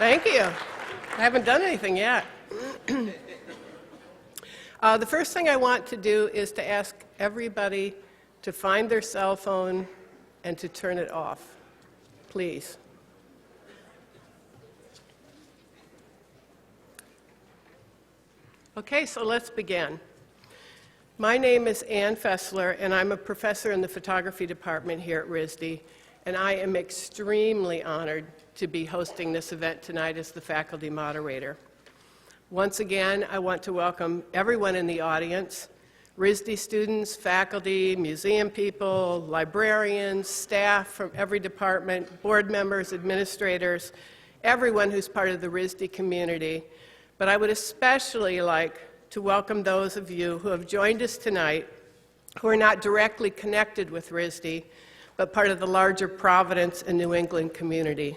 Thank you. I haven't done anything yet. The first thing I want to do is to ask everybody to find their cell phone and to turn it off, please. Okay, so let's begin. My name is Ann Fessler, and I'm a professor in the photography department here at RISD, and I am extremely honored to be hosting this event tonight as the faculty moderator. Once again, I want to welcome everyone in the audience, RISD students, faculty, museum people, librarians, staff from every department, board members, administrators, everyone who's part of the RISD community. But I would especially like to welcome those of you who have joined us tonight who are not directly connected with RISD, but part of the larger Providence and New England community.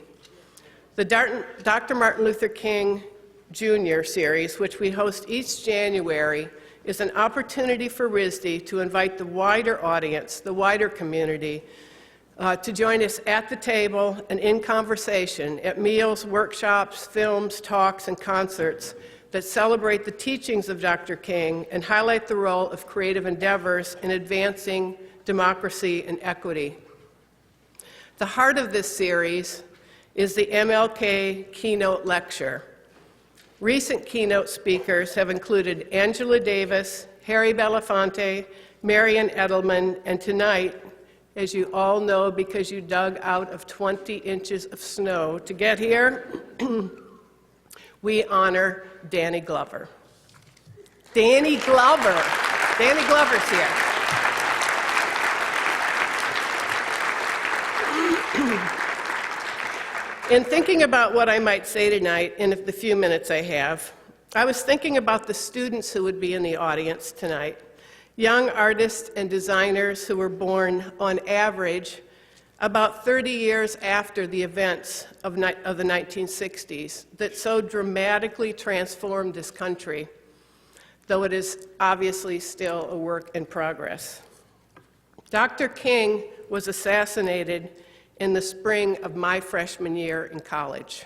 The Dr. Martin Luther King Jr. series, which we host each January, is an opportunity for RISD to invite the wider audience, the wider community, to join us at the table and in conversation at meals, workshops, films, talks, and concerts that celebrate the teachings of Dr. King and highlight the role of creative endeavors in advancing democracy and equity. The heart of this series is the MLK Keynote Lecture. Recent keynote speakers have included Angela Davis, Harry Belafonte, Marian Edelman, and tonight, as you all know because you dug out of 20 inches of snow to get here, we honor Danny Glover. Danny Glover. Danny Glover's here. In thinking about what I might say tonight in the few minutes I have, I was thinking about the students who would be in the audience tonight, young artists and designers who were born, on average, about 30 years after the events of the 1960s that so dramatically transformed this country, though it is obviously still a work in progress. Dr. King was assassinated in the spring of my freshman year in college.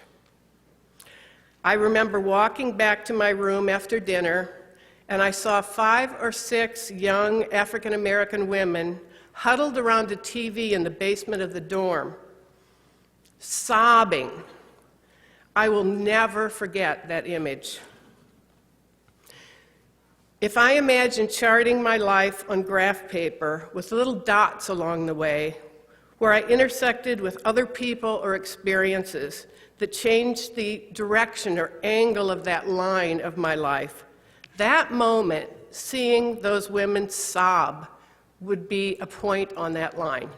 I remember walking back to my room after dinner, and I saw 5 or 6 young African-American women huddled around a TV in the basement of the dorm, sobbing. I will never forget that image. If I imagine charting my life on graph paper with little dots along the way, where I intersected with other people or experiences that changed the direction or angle of that line of my life, that moment, seeing those women sob, would be a point on that line.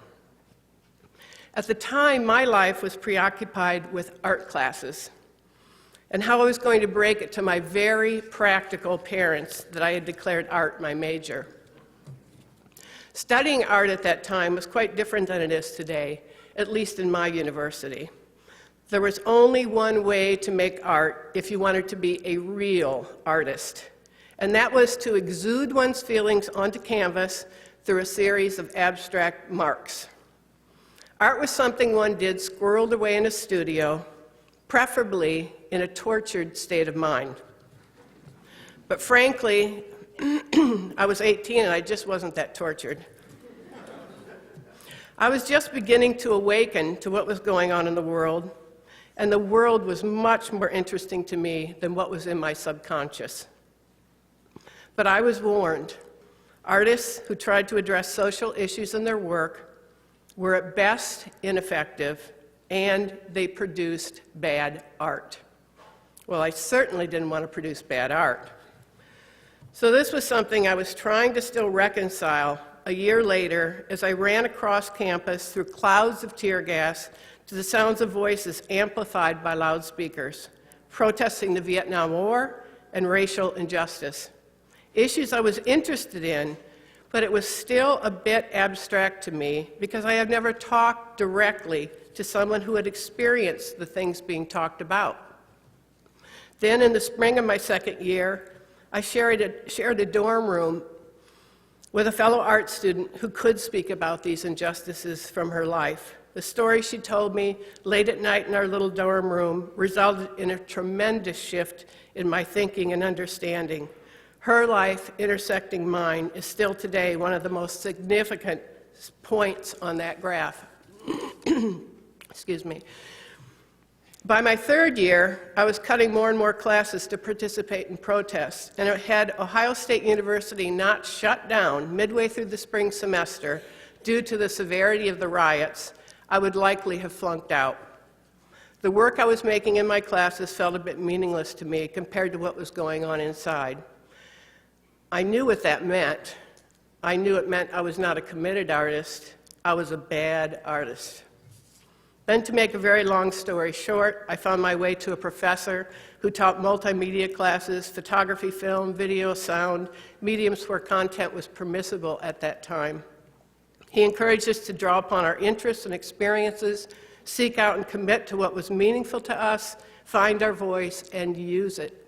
At the time, my life was preoccupied with art classes and how I was going to break it to my very practical parents that I had declared art my major. Studying art at that time was quite different than it is today, at least in my university. There was only one way to make art if you wanted to be a real artist, and that was to exude one's feelings onto canvas through a series of abstract marks. Art was something one did squirreled away in a studio, preferably in a tortured state of mind. But frankly, I was 18 and I just wasn't that tortured. I was just beginning to awaken to what was going on in the world, and the world was much more interesting to me than what was in my subconscious. But I was warned. Artists who tried to address social issues in their work were at best ineffective, and they produced bad art. Well, I certainly didn't want to produce bad art. So this was something I was trying to still reconcile a year later as I ran across campus through clouds of tear gas to the sounds of voices amplified by loudspeakers, protesting the Vietnam War and racial injustice. Issues I was interested in, but it was still a bit abstract to me because I had never talked directly to someone who had experienced the things being talked about. Then in the spring of my second year, I shared a dorm room with a fellow art student who could speak about these injustices from her life. The story she told me late at night in our little dorm room resulted in a tremendous shift in my thinking and understanding. Her life intersecting mine is still today one of the most significant points on that graph. Excuse me. By my third year, I was cutting more and more classes to participate in protests, and had Ohio State University not shut down midway through the spring semester due to the severity of the riots, I would likely have flunked out. The work I was making in my classes felt a bit meaningless to me compared to what was going on inside. I knew what that meant. I knew it meant I was not a committed artist. I was a bad artist. Then, to make a very long story short, I found my way to a professor who taught multimedia classes, photography, film, video, sound, mediums where content was permissible at that time. He encouraged us to draw upon our interests and experiences, seek out and commit to what was meaningful to us, find our voice, and use it.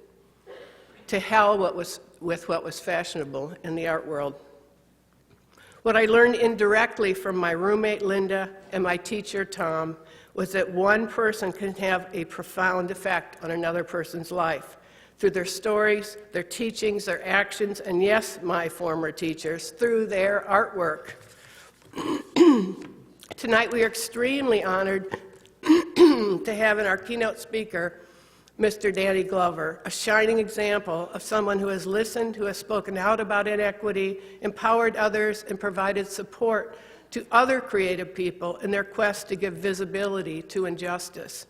To hell with what was fashionable in the art world. What I learned indirectly from my roommate, Linda, and my teacher, Tom, was that one person can have a profound effect on another person's life through their stories, their teachings, their actions, and yes, my former teachers, through their artwork. Tonight, we are extremely honored to have in our keynote speaker Mr. Danny Glover, a shining example of someone who has listened, who has spoken out about inequity, empowered others, and provided support to other creative people in their quest to give visibility to injustice.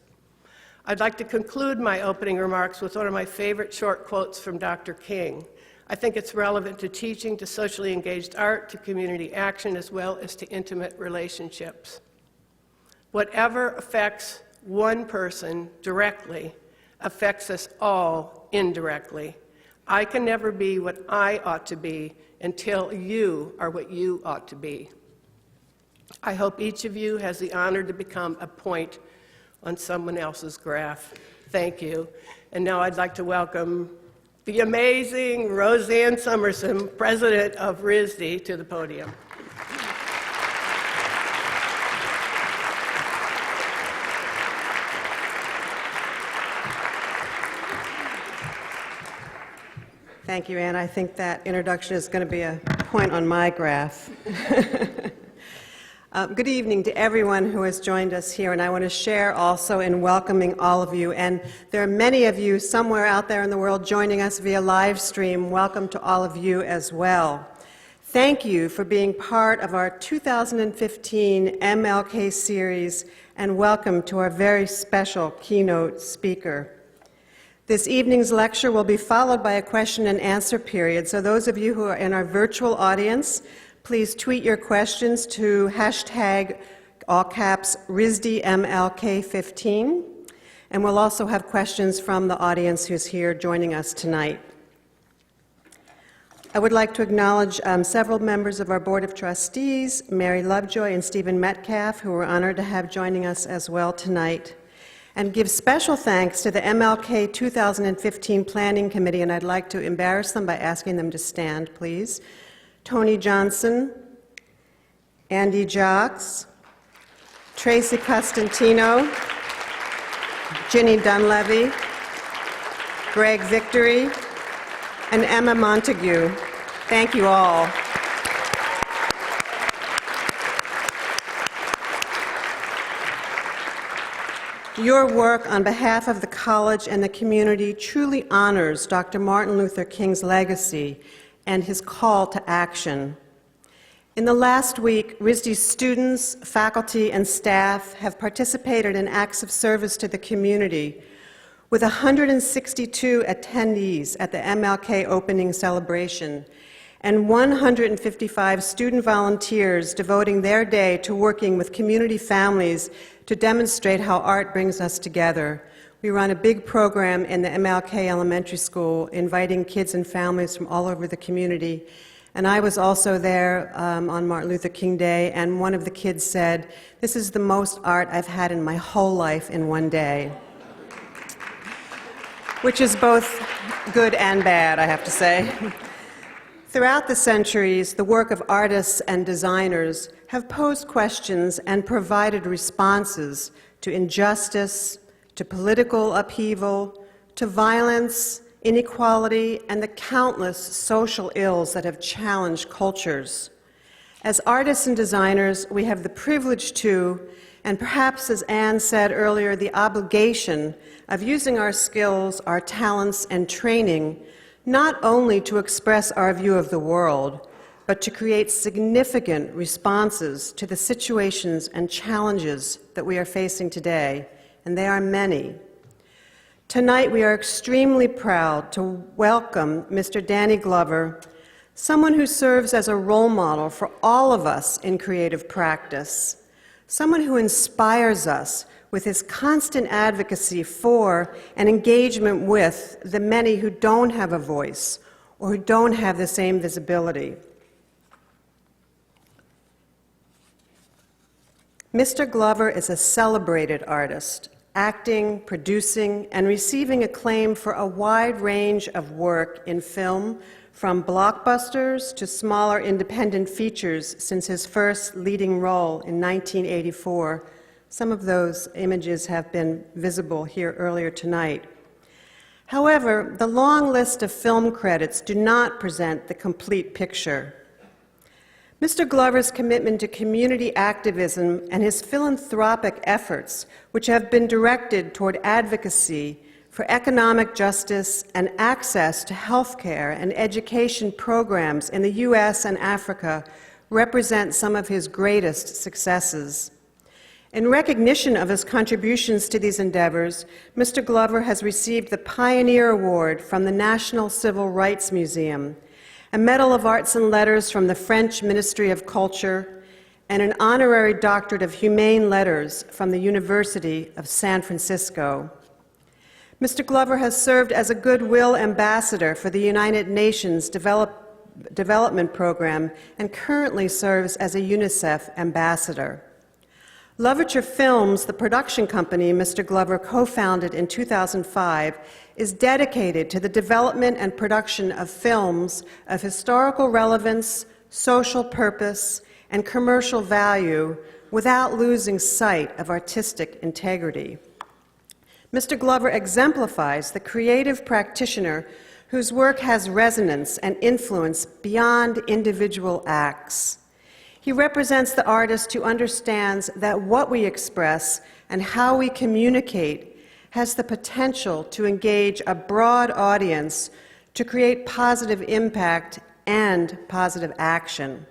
I'd like to conclude my opening remarks with one of my favorite short quotes from Dr. King. I think it's relevant to teaching, to socially engaged art, to community action, as well as to intimate relationships. Whatever affects one person directly affects us all indirectly. I can never be what I ought to be until you are what you ought to be. I hope each of you has the honor to become a point on someone else's graph. Thank you. And now I'd like to welcome the amazing Roseanne Summerson, president of RISD, to the podium. Thank you, Ann. I think that introduction is going to be a point on my graph. Good evening to everyone who has joined us here, and I want to share also in welcoming all of you. And there are many of you somewhere out there in the world joining us via live stream. Welcome to all of you as well. Thank you for being part of our 2015 MLK Series, and welcome to our very special keynote speaker. This evening's lecture will be followed by a question and answer period, so those of you who are in our virtual audience, please tweet your questions to hashtag, all caps, RISDMLK15, and we'll also have questions from the audience who's here joining us tonight. I would like to acknowledge several members of our Board of Trustees, Mary Lovejoy and Stephen Metcalf, who we're honored to have joining us as well tonight, and give special thanks to the MLK 2015 Planning Committee, and I'd like to embarrass them by asking them to stand, please. Tony Johnson, Andy Jocks, Tracy Costantino, Ginny Dunlevy, Greg Victory, and Emma Montague. Thank you all. Your work on behalf of the college and the community truly honors Dr. Martin Luther King's legacy and his call to action. In the last week, RISD's students, faculty, and staff have participated in acts of service to the community, with 162 attendees at the MLK opening celebration, and 155 student volunteers devoting their day to working with community families to demonstrate how art brings us together. We run a big program in the MLK Elementary School, inviting kids and families from all over the community. And I was also there on Martin Luther King Day, and one of the kids said, "This is the most art I've had in my whole life in one day." Which is both good and bad, I have to say. Throughout the centuries, the work of artists and designers have posed questions and provided responses to injustice, to political upheaval, to violence, inequality, and the countless social ills that have challenged cultures. As artists and designers, we have the privilege to, and perhaps as Anne said earlier, the obligation of using our skills, our talents, and training not only to express our view of the world, but to create significant responses to the situations and challenges that we are facing today, and they are many. Tonight, we are extremely proud to welcome Mr. Danny Glover, someone who serves as a role model for all of us in creative practice, someone who inspires us with his constant advocacy for and engagement with the many who don't have a voice or who don't have the same visibility. Mr. Glover is a celebrated artist, acting, producing, and receiving acclaim for a wide range of work in film, from blockbusters to smaller independent features since his first leading role in 1984. Some of those images have been visible here earlier tonight. However, the long list of film credits do not present the complete picture. Mr. Glover's commitment to community activism and his philanthropic efforts, which have been directed toward advocacy for economic justice and access to health care and education programs in the U.S. and Africa, represent some of his greatest successes. In recognition of his contributions to these endeavors, Mr. Glover has received the Pioneer Award from the National Civil Rights Museum, a Medal of Arts and Letters from the French Ministry of Culture, and an honorary doctorate of humane letters from the University of San Francisco. Mr. Glover has served as a Goodwill Ambassador for the United Nations Development Program and currently serves as a UNICEF Ambassador. Lovature Films, the production company Mr. Glover co-founded in 2005, is dedicated to the development and production of films of historical relevance, social purpose, and commercial value without losing sight of artistic integrity. Mr. Glover exemplifies the creative practitioner whose work has resonance and influence beyond individual acts. He represents the artist who understands that what we express and how we communicate has the potential to engage a broad audience to create positive impact and positive action.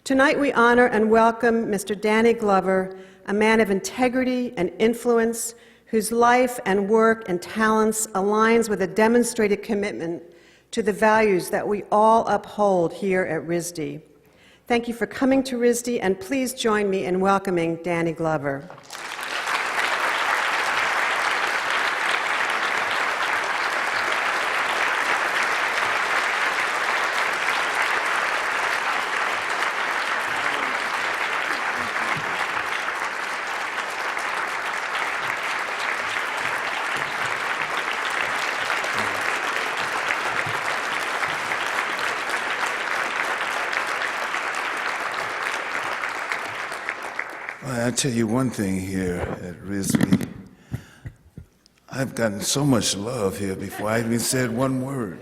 Tonight we honor and welcome Mr. Danny Glover, a man of integrity and influence whose life and work and talents aligns with a demonstrated commitment to the values that we all uphold here at RISD. Thank you for coming to RISD, and please join me in welcoming Danny Glover. I'll tell you one thing here at RISD. I've gotten so much love here before I even said one word.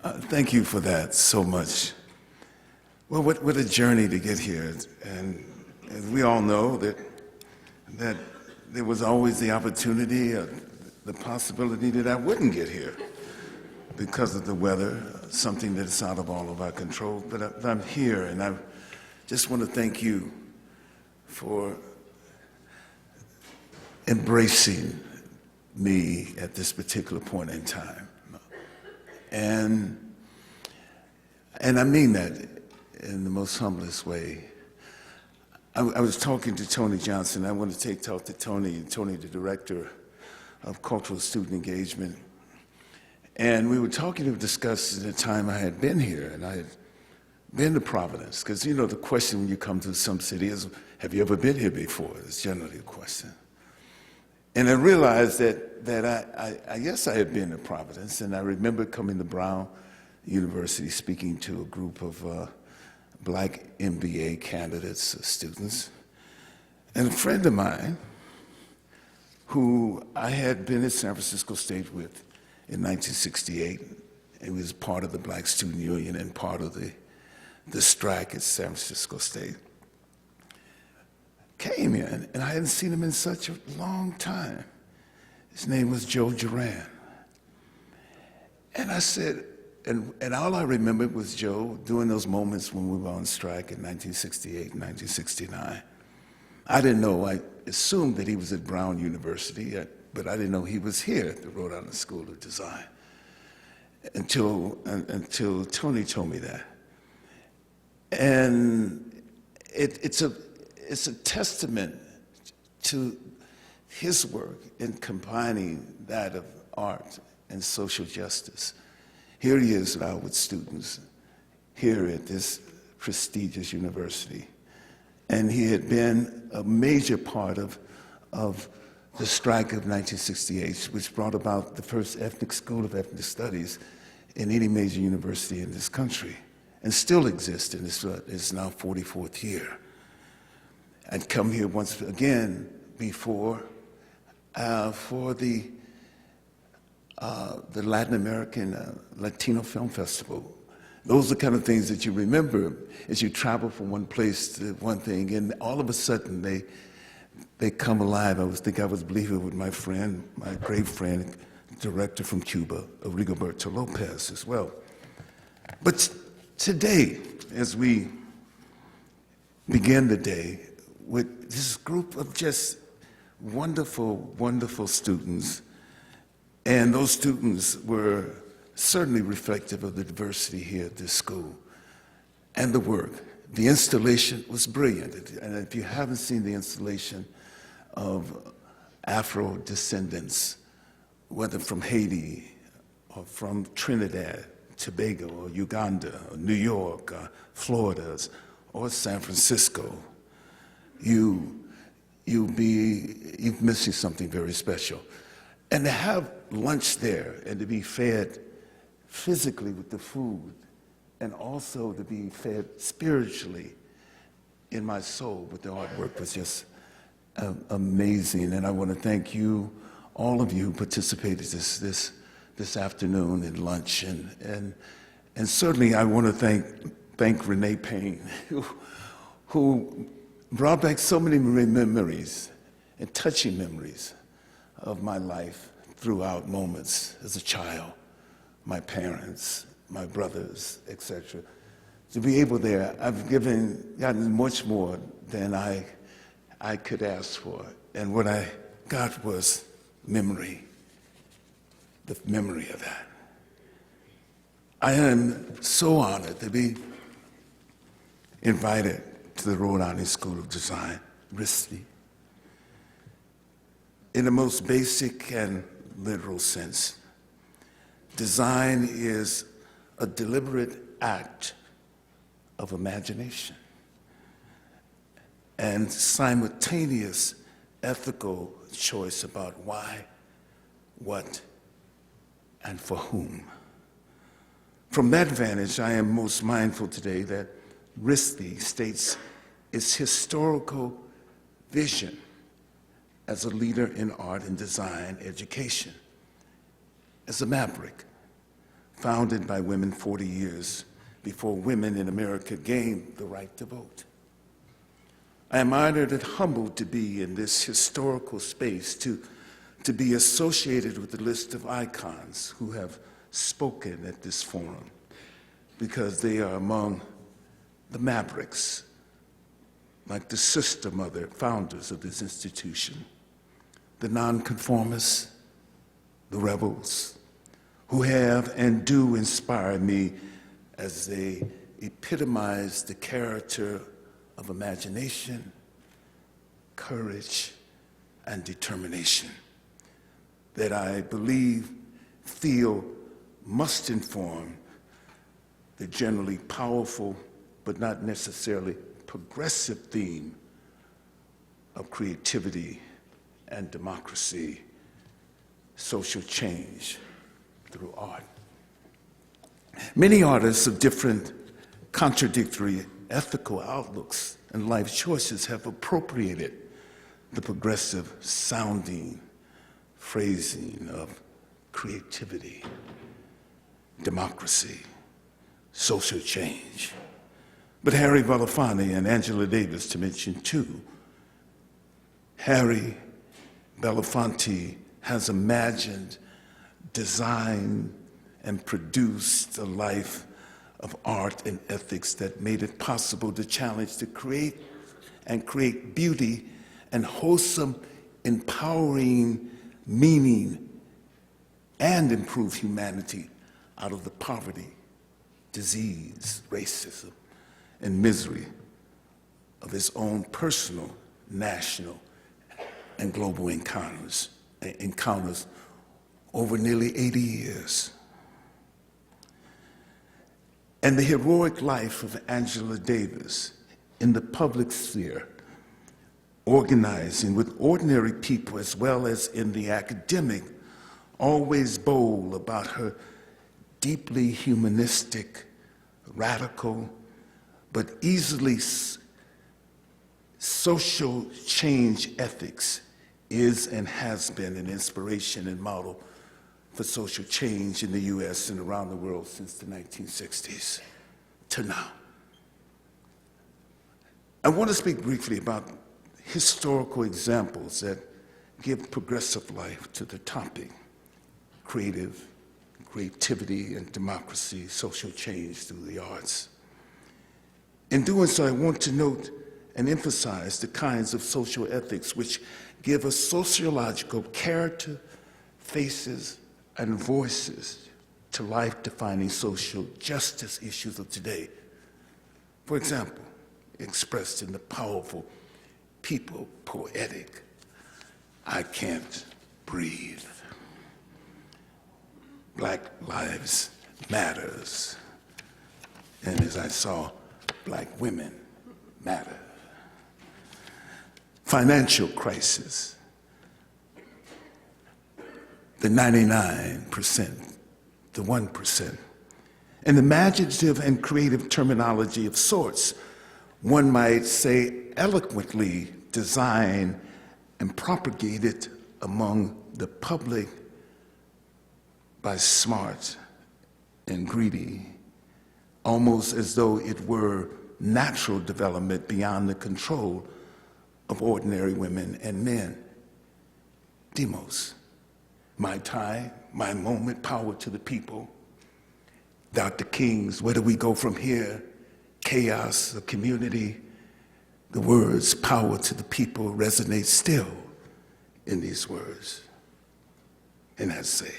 Thank you for that so much. Well, what a journey to get here. And as we all know, that there was always the opportunity, the possibility that I wouldn't get here because of the weather, something that's out of all of our control. But I'm here, and I just want to thank you for embracing me at this particular point in time. And I mean that in the most humblest way. I was talking to Tony Johnson. I want to talk to Tony, the director of Cultural Student Engagement. And we were discussing the time I had been here, and I had been to Providence, because you know the question when you come to some city is, have you ever been here before? It's generally the question. And I realized that I guess I had been to Providence, and I remember coming to Brown University speaking to a group of black MBA candidates, students, and a friend of mine who I had been at San Francisco State with in 1968. He was part of the Black Student Union and part of the strike at San Francisco State. Came in, and I hadn't seen him in such a long time. His name was Joe Duran. And I said, and all I remembered was Joe during those moments when we were on strike in 1968 and 1969. I didn't know, I assumed that he was at Brown University, but I didn't know he was here at the Rhode Island School of Design until Tony told me that. And it's a testament to his work in combining that of art and social justice. Here he is now with students here at this prestigious university. And he had been a major part of the strike of 1968, which brought about the first ethnic school of ethnic studies in any major university in this country, and still exists in its now 44th year. I'd come here once again before for the Latin American Latino Film Festival. Those are the kind of things that you remember as you travel from one place to one thing, and all of a sudden they come alive. I was believing with my friend, my great friend, director from Cuba, Rigoberto Lopez as well. But today, as we begin the day with this group of just wonderful, wonderful students, and those students were certainly reflective of the diversity here at this school and the work. The installation was brilliant, and if you haven't seen the installation of Afro descendants, whether from Haiti or from Trinidad, Tobago, or Uganda, or New York, or Florida, or San Francisco, you're missing something very special. And to have lunch there and to be fed physically with the food, and also to be fed spiritually in my soul with the artwork was just amazing. And I want to thank you, all of you who participated this afternoon in lunch. And certainly I want to thank Renee Payne, who brought back so many memories and touching memories of my life throughout moments as a child, my parents, my brothers, etc. To be able there, I've gotten much more than I could ask for. And what I got was memory, the memory of that. I am so honored to be invited to the Rhode Island School of Design, RISD. In the most basic and literal sense, design is a deliberate act of imagination and simultaneous ethical choice about why, what, and for whom. From that vantage, I am most mindful today that RISD states its historical vision as a leader in art and design education, as a maverick founded by women 40 years before women in America gained the right to vote. I am honored and humbled to be in this historical space, to be associated with the list of icons who have spoken at this forum, because they are among the mavericks, like the sister mother founders of this institution, the nonconformists, the rebels, who have and do inspire me as they epitomize the character of imagination, courage, and determination that I feel must inform the generally powerful but not necessarily progressive theme of creativity and democracy, social change through art. Many artists of different contradictory ethical outlooks and life choices have appropriated the progressive sounding phrasing of creativity, democracy, social change. But Harry Belafonte and Angela Davis, to mention two, Harry Belafonte has imagined, designed, and produced a life of art and ethics that made it possible to challenge, to create beauty and wholesome, empowering meaning and improve humanity out of the poverty, disease, racism, and misery of his own personal, national, and global encounters over nearly 80 years. And the heroic life of Angela Davis in the public sphere, organizing with ordinary people as well as in the academic, always bold about her deeply humanistic, radical, but easily social change ethics is and has been an inspiration and model for social change in the US and around the world since the 1960s to now. I want to speak briefly about historical examples that give progressive life to the topic, creativity and democracy, social change through the arts. In doing so, I want to note and emphasize the kinds of social ethics which give us sociological character, faces, and voices to life-defining social justice issues of today. For example, expressed in the powerful, people poetic, I Can't Breathe. Black Lives Matters. And as I saw, Black women matter. Financial crisis. The 99%, the 1%. An imaginative and creative terminology of sorts, one might say eloquently designed and propagated among the public by smart and greedy, almost as though it were natural development beyond the control of ordinary women and men. Demos, my time, my moment, power to the people. Dr. King's Where Do We Go From Here? Chaos, a community. The words power to the people resonate still in these words. And I say,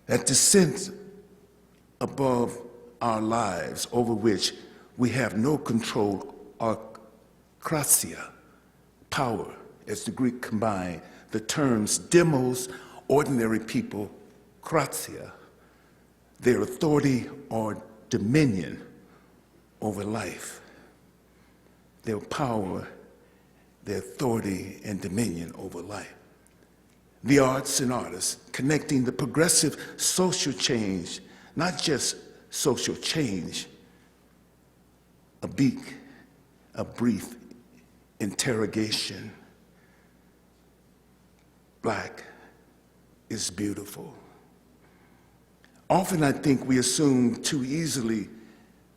that descent above our lives over which we have no control are krasia, power, as the Greek combined the terms demos, ordinary people, krasia, their authority or dominion over life, their power, their authority and dominion over life. The arts and artists connecting the progressive social change, not just social change, a brief interrogation. Black is beautiful. Often I think we assume too easily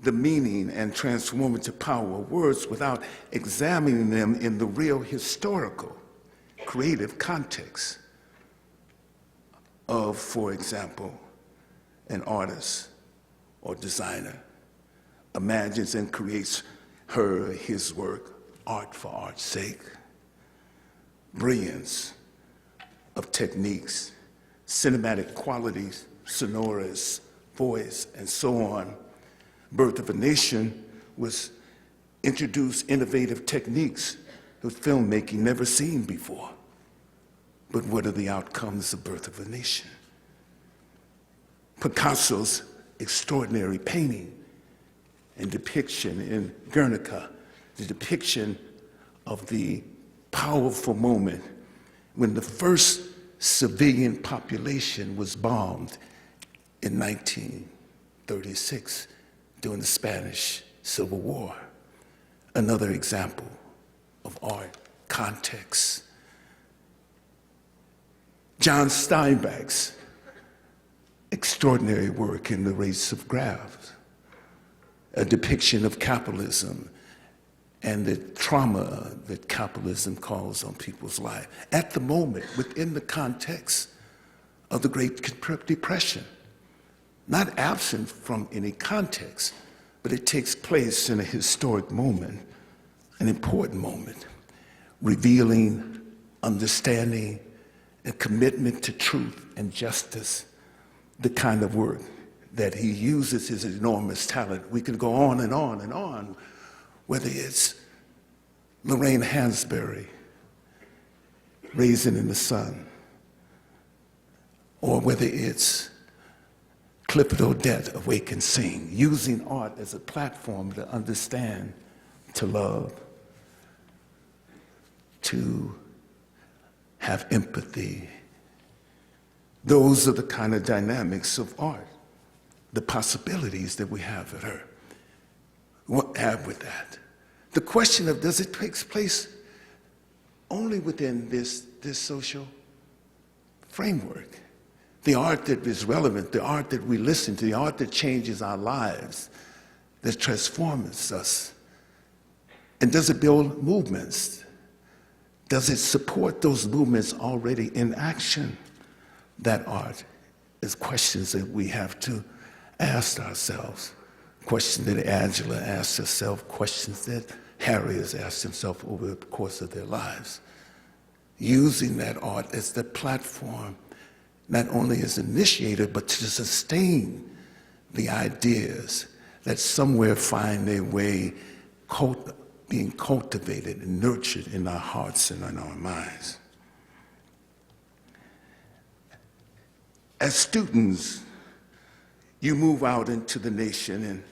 the meaning and transformative power of words without examining them in the real historical, creative context of, for example, an artist or designer imagines and creates his work, art for art's sake, brilliance of techniques, cinematic qualities, sonorous voice, and so on. Birth of a Nation was introduced innovative techniques of filmmaking never seen before. But what are the outcomes of Birth of a Nation? Picasso's extraordinary painting and depiction in Guernica, the depiction of the powerful moment when the first civilian population was bombed in 1936 during the Spanish Civil War. Another example of art context. John Steinbeck's extraordinary work in The Race of Graft, a depiction of capitalism and the trauma that capitalism calls on people's life at the moment within the context of the Great Depression. Not absent from any context, but it takes place in a historic moment, an important moment, revealing, understanding, and commitment to truth and justice, the kind of work that he uses his enormous talent. We can go on and on and on, whether it's Lorraine Hansberry, Raisin in the Sun, or whether it's Clifford Odette, Awake and Sing, using art as a platform to understand, to love, to have empathy. Those are the kind of dynamics of art, the possibilities that we have with her. What have with that? The question of does it take place only within this social framework? The art that is relevant, the art that we listen to, the art that changes our lives, that transforms us. And does it build movements? Does it support those movements already in action? That art is questions that we have to ask ourselves, questions that Angela asked herself, questions that Harry has asked himself over the course of their lives. Using that art as the platform, not only as initiator, but to sustain the ideas that somewhere find their way being cultivated and nurtured in our hearts and in our minds. As students, you move out into the nation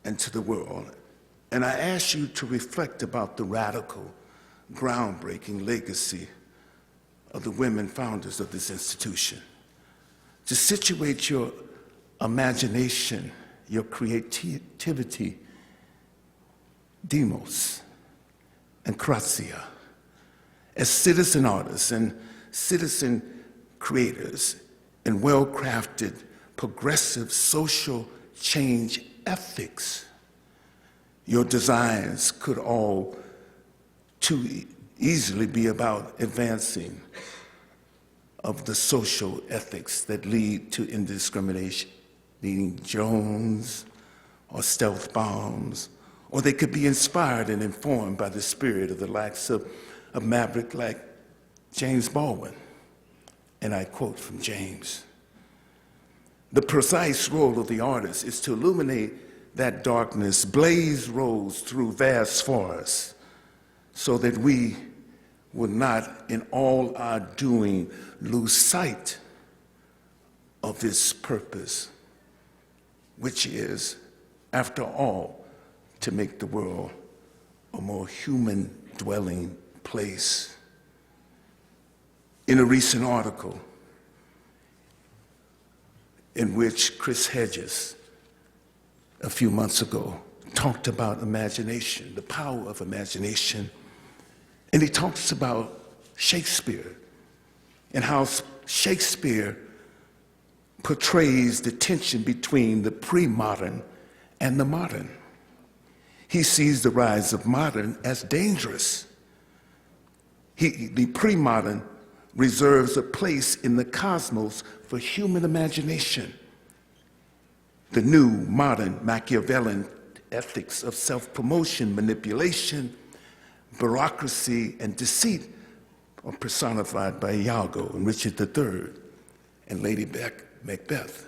and to the world, and I ask you to reflect about the radical, groundbreaking legacy of the women founders of this institution. To situate your imagination, your creativity, Demos and Grazia, as citizen artists and citizen creators and well-crafted, progressive social change ethics. Your designs could all too easily be about advancing of the social ethics that lead to indiscrimination, leading drones or stealth bombs, or they could be inspired and informed by the spirit of the likes of a maverick like James Baldwin. And I quote from James, "The precise role of the artist is to illuminate that darkness, blaze roads through vast forests, so that we will not in all our doing lose sight of this purpose, which is, after all, to make the world a more human-dwelling place." In a recent article in which Chris Hedges, a few months ago, talked about imagination, the power of imagination, and he talks about Shakespeare and how Shakespeare portrays the tension between the pre-modern and the modern. He sees the rise of modern as dangerous. The pre-modern reserves a place in the cosmos for human imagination. The new modern Machiavellian ethics of self-promotion, manipulation, bureaucracy, and deceit are personified by Iago and Richard III and Lady Macbeth.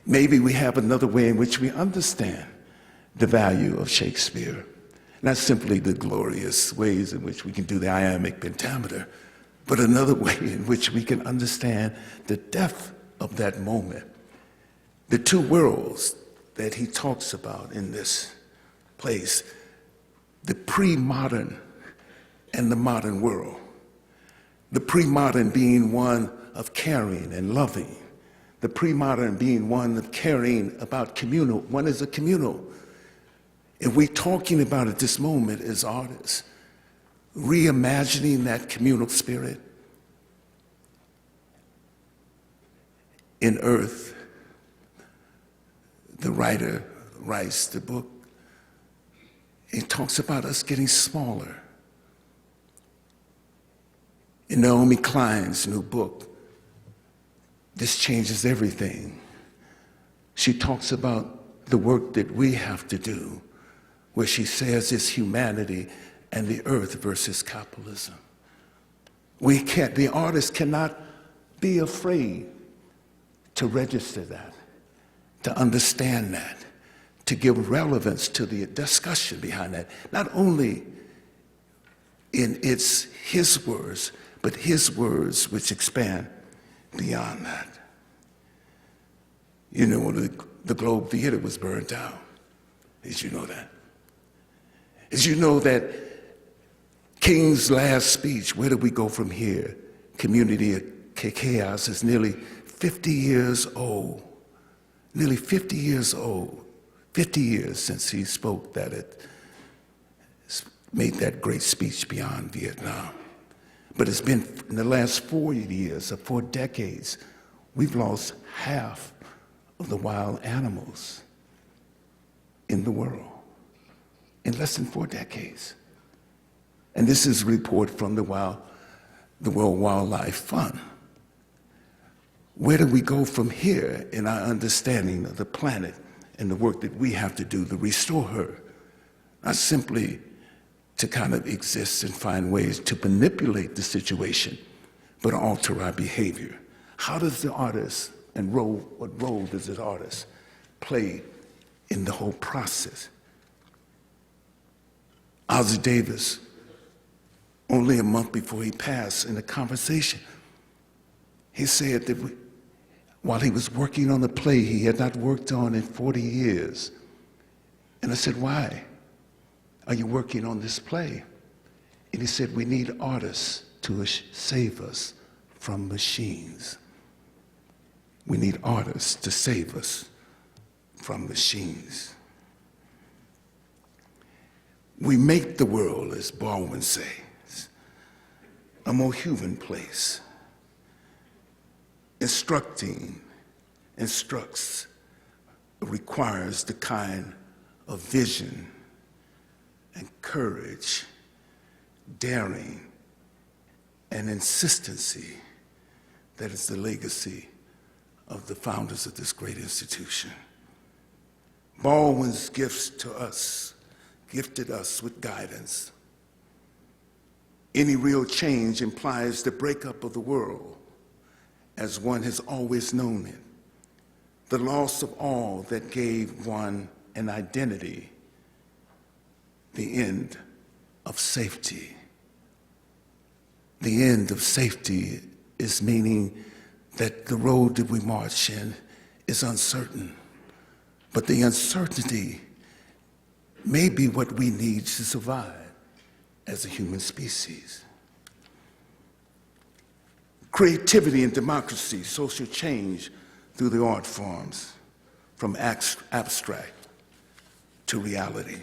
Maybe we have another way in which we understand the value of Shakespeare, not simply the glorious ways in which we can do the iambic pentameter, but another way in which we can understand the depth of that moment. The two worlds that he talks about in this place, the pre-modern and the modern world. The pre-modern being one of caring and loving. The pre-modern being one of caring about communal. One is a communal. And we're talking about at this moment as artists, reimagining that communal spirit in Earth. The writer writes the book. He talks about us getting smaller. In Naomi Klein's new book, This Changes Everything, she talks about the work that we have to do, where she says it's humanity and the earth versus capitalism. The artist cannot be afraid to register that, to understand that, to give relevance to the discussion behind that, not only in his words, but his words which expand beyond that. You know, the Globe Theater was burned down. Did you know that? Did you know that King's last speech, where do we go from here? Community of Chaos is nearly 50 years old. Nearly 50 years old. 50 years since he spoke made that great speech beyond Vietnam. But it's been in the last 4 years or 4 decades, we've lost half of the wild animals in the world in less than 4 decades. And this is a report from the World Wildlife Fund. Where do we go from here in our understanding of the planet and the work that we have to do to restore her? Not simply to kind of exist and find ways to manipulate the situation, but alter our behavior. How does the artist what role does the artist play in the whole process? Ossie Davis, only a month before he passed, in a conversation, he said that while he was working on the play he had not worked on in 40 years. And I said, why are you working on this play? And he said, we need artists to save us from machines. We need artists to save us from machines. We make the world, as Baldwin says, a more human place. Instructs, requires the kind of vision and courage, daring, and insistency that is the legacy of the founders of this great institution. Baldwin's gifts to us, gifted us with guidance. Any real change implies the breakup of the world as one has always known it, the loss of all that gave one an identity, the end of safety. The end of safety is meaning that the road that we march in is uncertain, but the uncertainty may be what we need to survive as a human species. Creativity and democracy, social change through the art forms, from abstract to reality.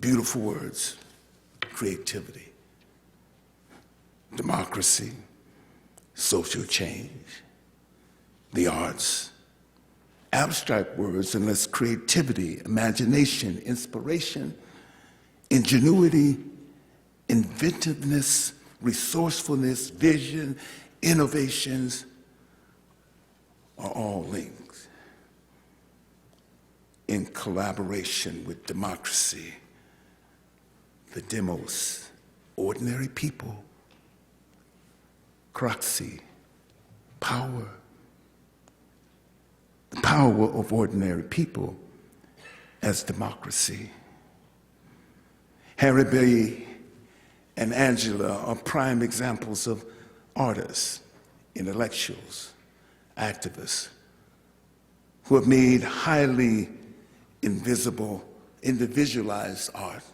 Beautiful words, creativity, democracy, social change, the arts. Abstract words unless creativity, imagination, inspiration, ingenuity, inventiveness, resourcefulness, vision, innovations are all linked in collaboration with democracy. The demos, ordinary people, craxi, power, the power of ordinary people as democracy. Harry B. and Angela are prime examples of artists, intellectuals, activists who have made highly invisible, individualized art,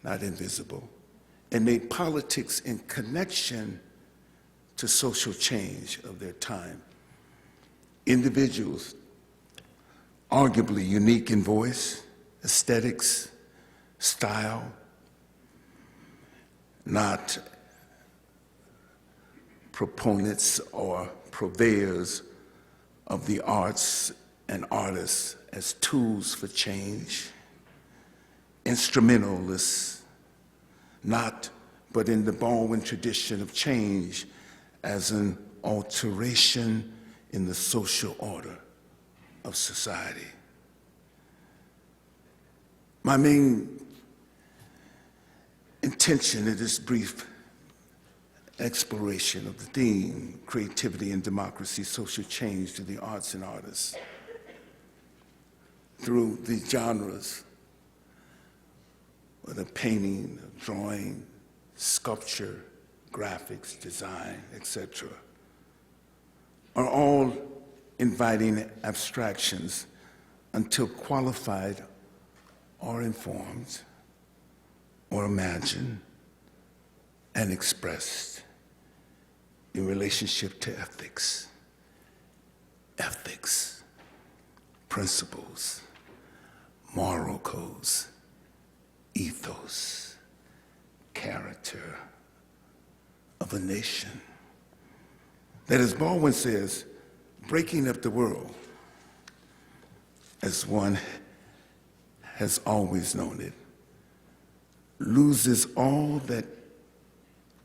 not invisible, and made politics in connection to social change of their time. Individuals, arguably unique in voice, aesthetics, style, not proponents or purveyors of the arts and artists as tools for change, instrumentalists, not but in the Baldwin tradition of change as an alteration in the social order of society. My main intention in this brief exploration of the theme, creativity and democracy, social change to the arts and artists, through the genres, whether painting, drawing, sculpture, graphics, design, etc., are all inviting abstractions until qualified or informed or imagined and expressed in relationship to ethics, principles, moral codes, ethos, character of a nation. That, as Baldwin says, breaking up the world, as one has always known it, loses all that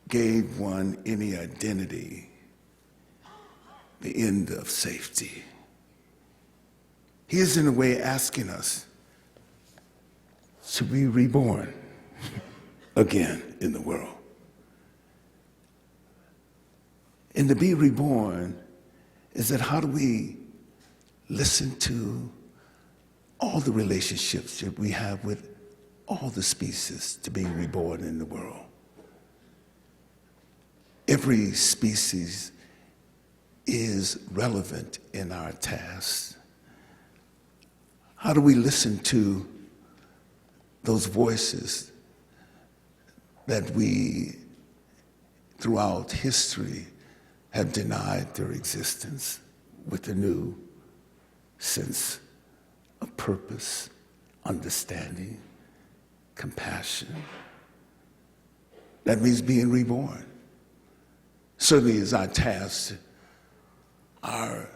gave one any identity, the end of safety. He is in a way asking us to be reborn again in the world. And to be reborn is that how do we listen to all the relationships that we have with all the species to be reborn in the world. Every species is relevant in our task. How do we listen to those voices that we, throughout history, have denied their existence with a new sense of purpose, understanding, compassion? That means being reborn. Certainly is our task, our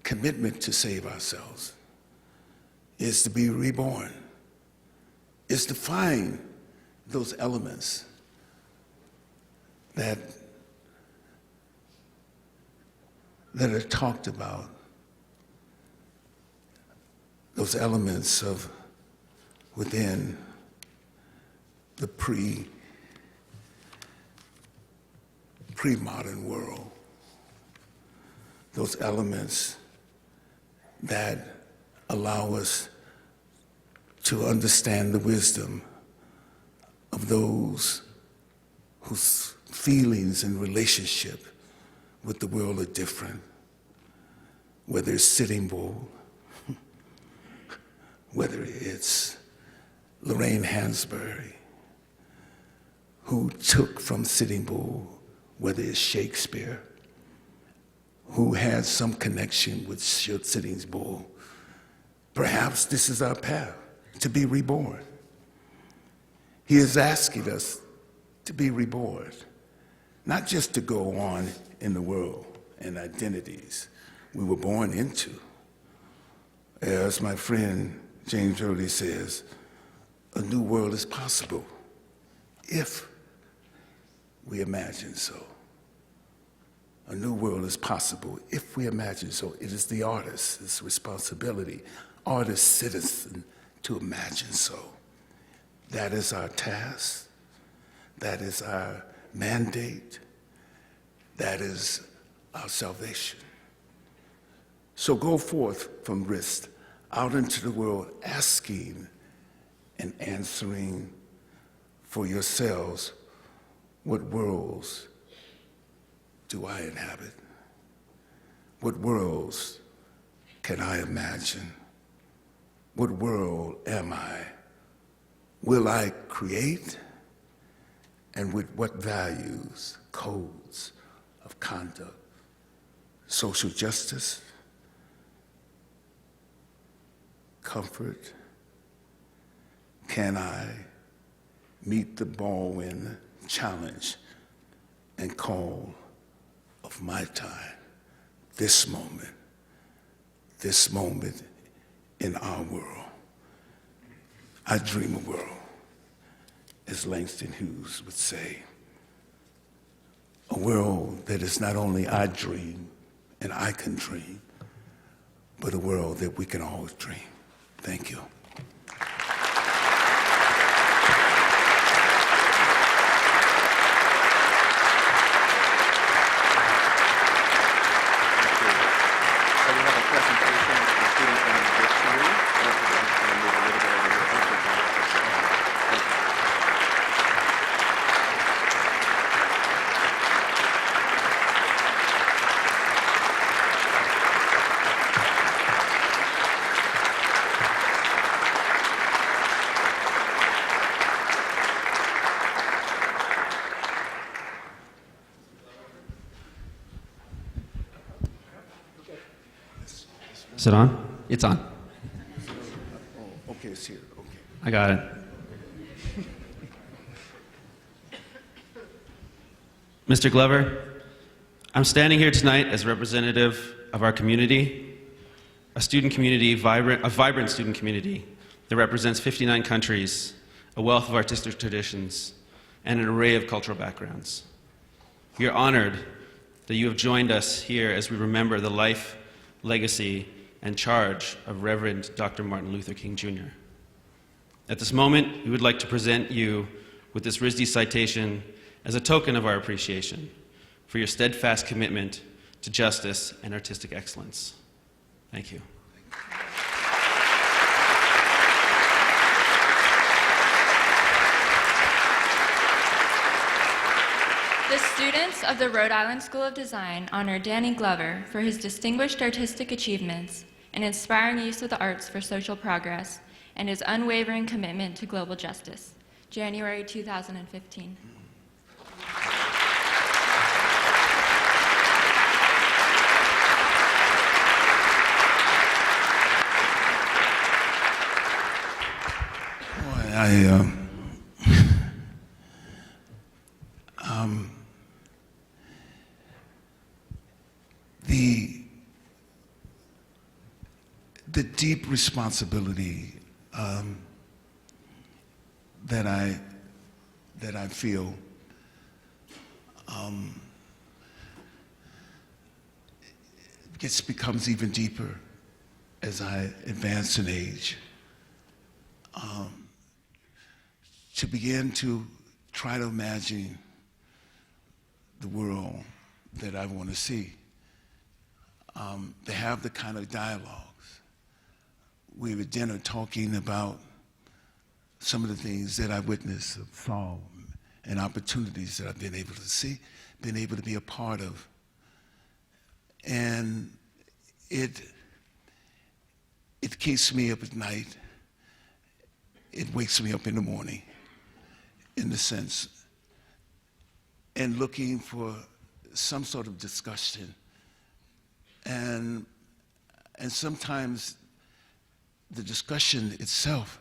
commitment to save ourselves is to be reborn, is to find those elements that are talked about, those elements of within the pre-modern world, those elements that allow us to understand the wisdom of those whose feelings and relationship with the world are different, whether it's Sitting Bull, whether it's Lorraine Hansberry, who took from Sitting Bull, whether it's Shakespeare, who had some connection with Sitting Bull. Perhaps this is our path, to be reborn. He is asking us to be reborn, not just to go on in the world and identities we were born into. As my friend James Early says, a new world is possible if we imagine so. A new world is possible if we imagine so. It is the artist's responsibility, artist citizen, to imagine so. That is our task. That is our mandate. That is our salvation. So go forth from Rist out into the world, asking and answering for yourselves, what worlds do I inhabit? What worlds can I imagine? What world am I? Will I create? and with what values, codes of conduct, social justice, comfort, can I meet the Baldwin challenge and call of my time, this moment in our world. I dream a world, as Langston Hughes would say, a world that is not only I dream and I can dream, but a world that we can all dream. Thank you. Is it on? It's on. Oh, okay, it's here. Okay. I got it. Mr. Glover, I'm standing here tonight as representative of our community, a student community, a vibrant student community that represents 59 countries, a wealth of artistic traditions, and an array of cultural backgrounds. We are honored that you have joined us here as we remember the life, legacy, and charge of Reverend Dr. Martin Luther King Jr. At this moment, we would like to present you with this RISD citation as a token of our appreciation for your steadfast commitment to justice and artistic excellence. Thank you. The students of the Rhode Island School of Design honor Danny Glover for his distinguished artistic achievements and inspiring use of the arts for social progress and his unwavering commitment to global justice. January 2015. The deep responsibility that I feel becomes even deeper as I advance in age. To begin to try to imagine the world that I want to see, to have the kind of dialogues. We were at dinner talking about some of the things that I witnessed, saw, and opportunities that I've been able to see, been able to be a part of. And it keeps me up at night. It wakes me up in the morning, in the sense, and looking for some sort of discussion. And sometimes the discussion itself,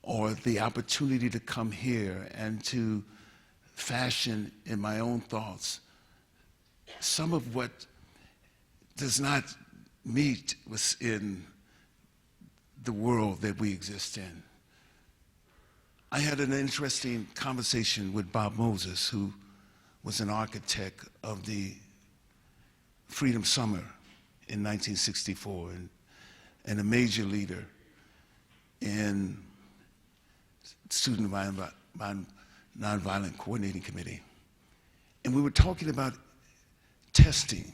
or the opportunity to come here and to fashion in my own thoughts some of what does not meet within the world that we exist in. I had an interesting conversation with Bob Moses, who was an architect of the Freedom Summer in 1964 and a major leader in Student Nonviolent Coordinating Committee. And we were talking about testing.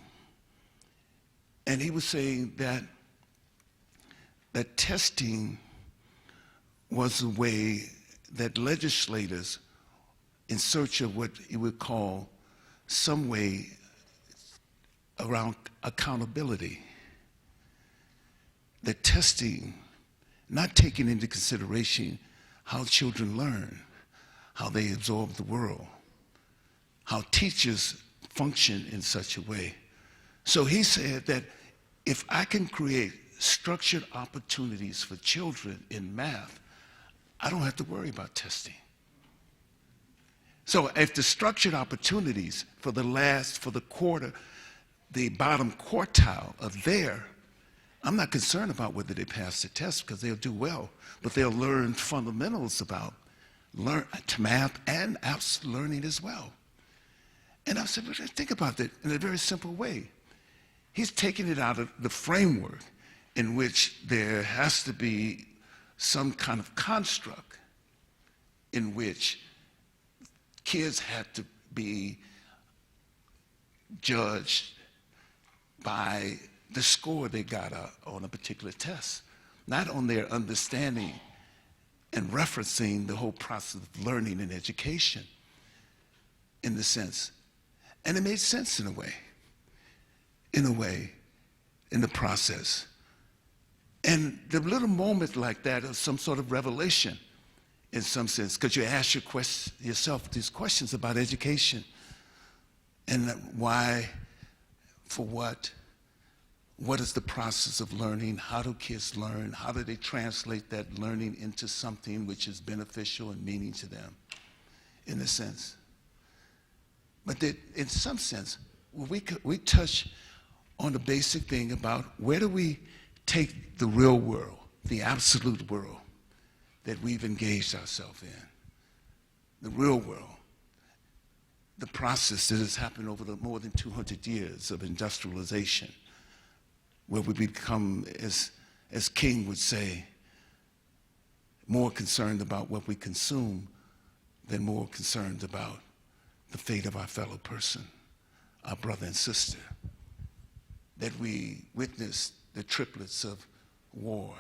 And he was saying that testing was a way that legislators, in search of what he would call some way around accountability, that testing, not taking into consideration how children learn, how they absorb the world, how teachers function in such a way. So he said that if I can create structured opportunities for children in math, I don't have to worry about testing. So if the structured opportunities for the bottom quartile are there, I'm not concerned about whether they pass the test because they'll do well, but they'll learn fundamentals about math and learning as well. And I said, well, think about that in a very simple way. He's taking it out of the framework in which there has to be some kind of construct in which kids have to be judged by the score they got on a particular test, not on their understanding and referencing the whole process of learning and education in the sense. And it made sense in a way, in the process. And the little moment like that of some sort of revelation in some sense, because you ask yourself these questions about education and why, for what is the process of learning, how do kids learn, how do they translate that learning into something which is beneficial and meaning to them, in a sense. But that in some sense, we touch on the basic thing about where do we take the real world, the absolute world that we've engaged ourselves in, the real world, the process that has happened over the more than 200 years of industrialization, where we become, as King would say, more concerned about what we consume than more concerned about the fate of our fellow person, our brother and sister, that we witness the triplets of war,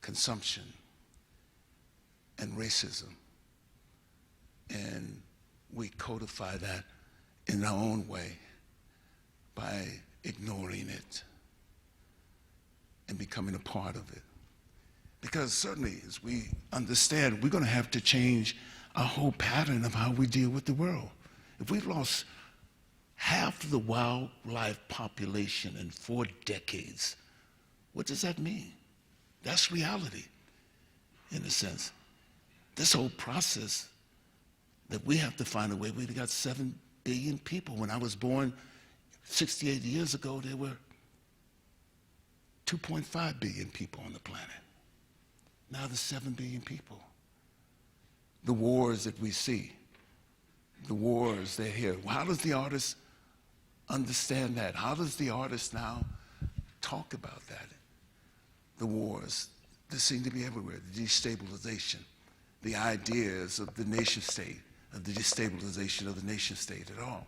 consumption, and racism. And we codify that in our own way by ignoring it and becoming a part of it. Because certainly, as we understand, we're going to have to change our whole pattern of how we deal with the world. If we've lost half of the wildlife population in 4 decades, what does that mean? That's reality, in a sense. This whole process that we have to find a way. We've got 7 billion people. When I was born 68 years ago, there were 2.5 billion people on the planet. Now there's 7 billion people. The wars that we see, the wars, they're here. How does the artist understand that? How does the artist now talk about that? The wars that seem to be everywhere, the destabilization, the ideas of the nation state, of the destabilization of the nation state at all.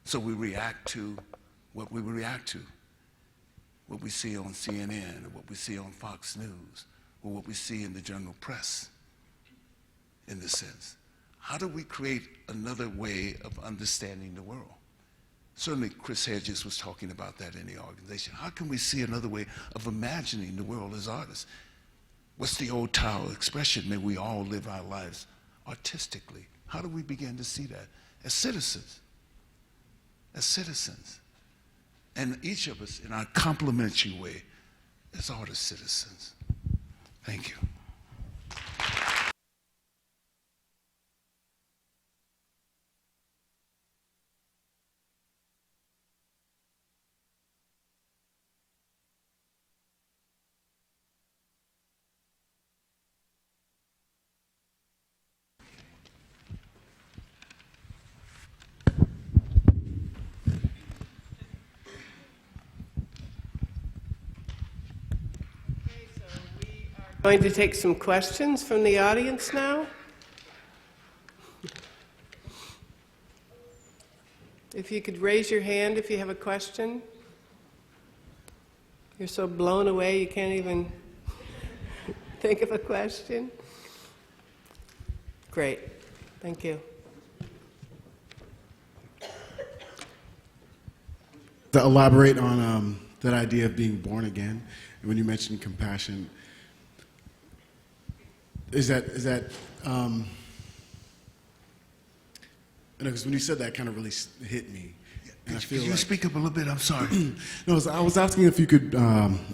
So we react to what we react to, what we see on CNN, or what we see on Fox News, or what we see in the general press, in this sense. How do we create another way of understanding the world? Certainly Chris Hedges was talking about that in the organization. How can we see another way of imagining the world as artists? What's the old Tao expression? May we all live our lives artistically. How do we begin to see that? As citizens. As citizens. And each of us in our complementary way as artist citizens. Thank you. Going to take some questions from the audience now. If you could raise your hand if you have a question. You're so blown away you can't even think of a question. Great. Thank you. To elaborate on that idea of being born again, and when you mentioned compassion, because when you said that, kind of really hit me. And I feel Could you like, speak up a little bit? I'm sorry. no, I was asking if you could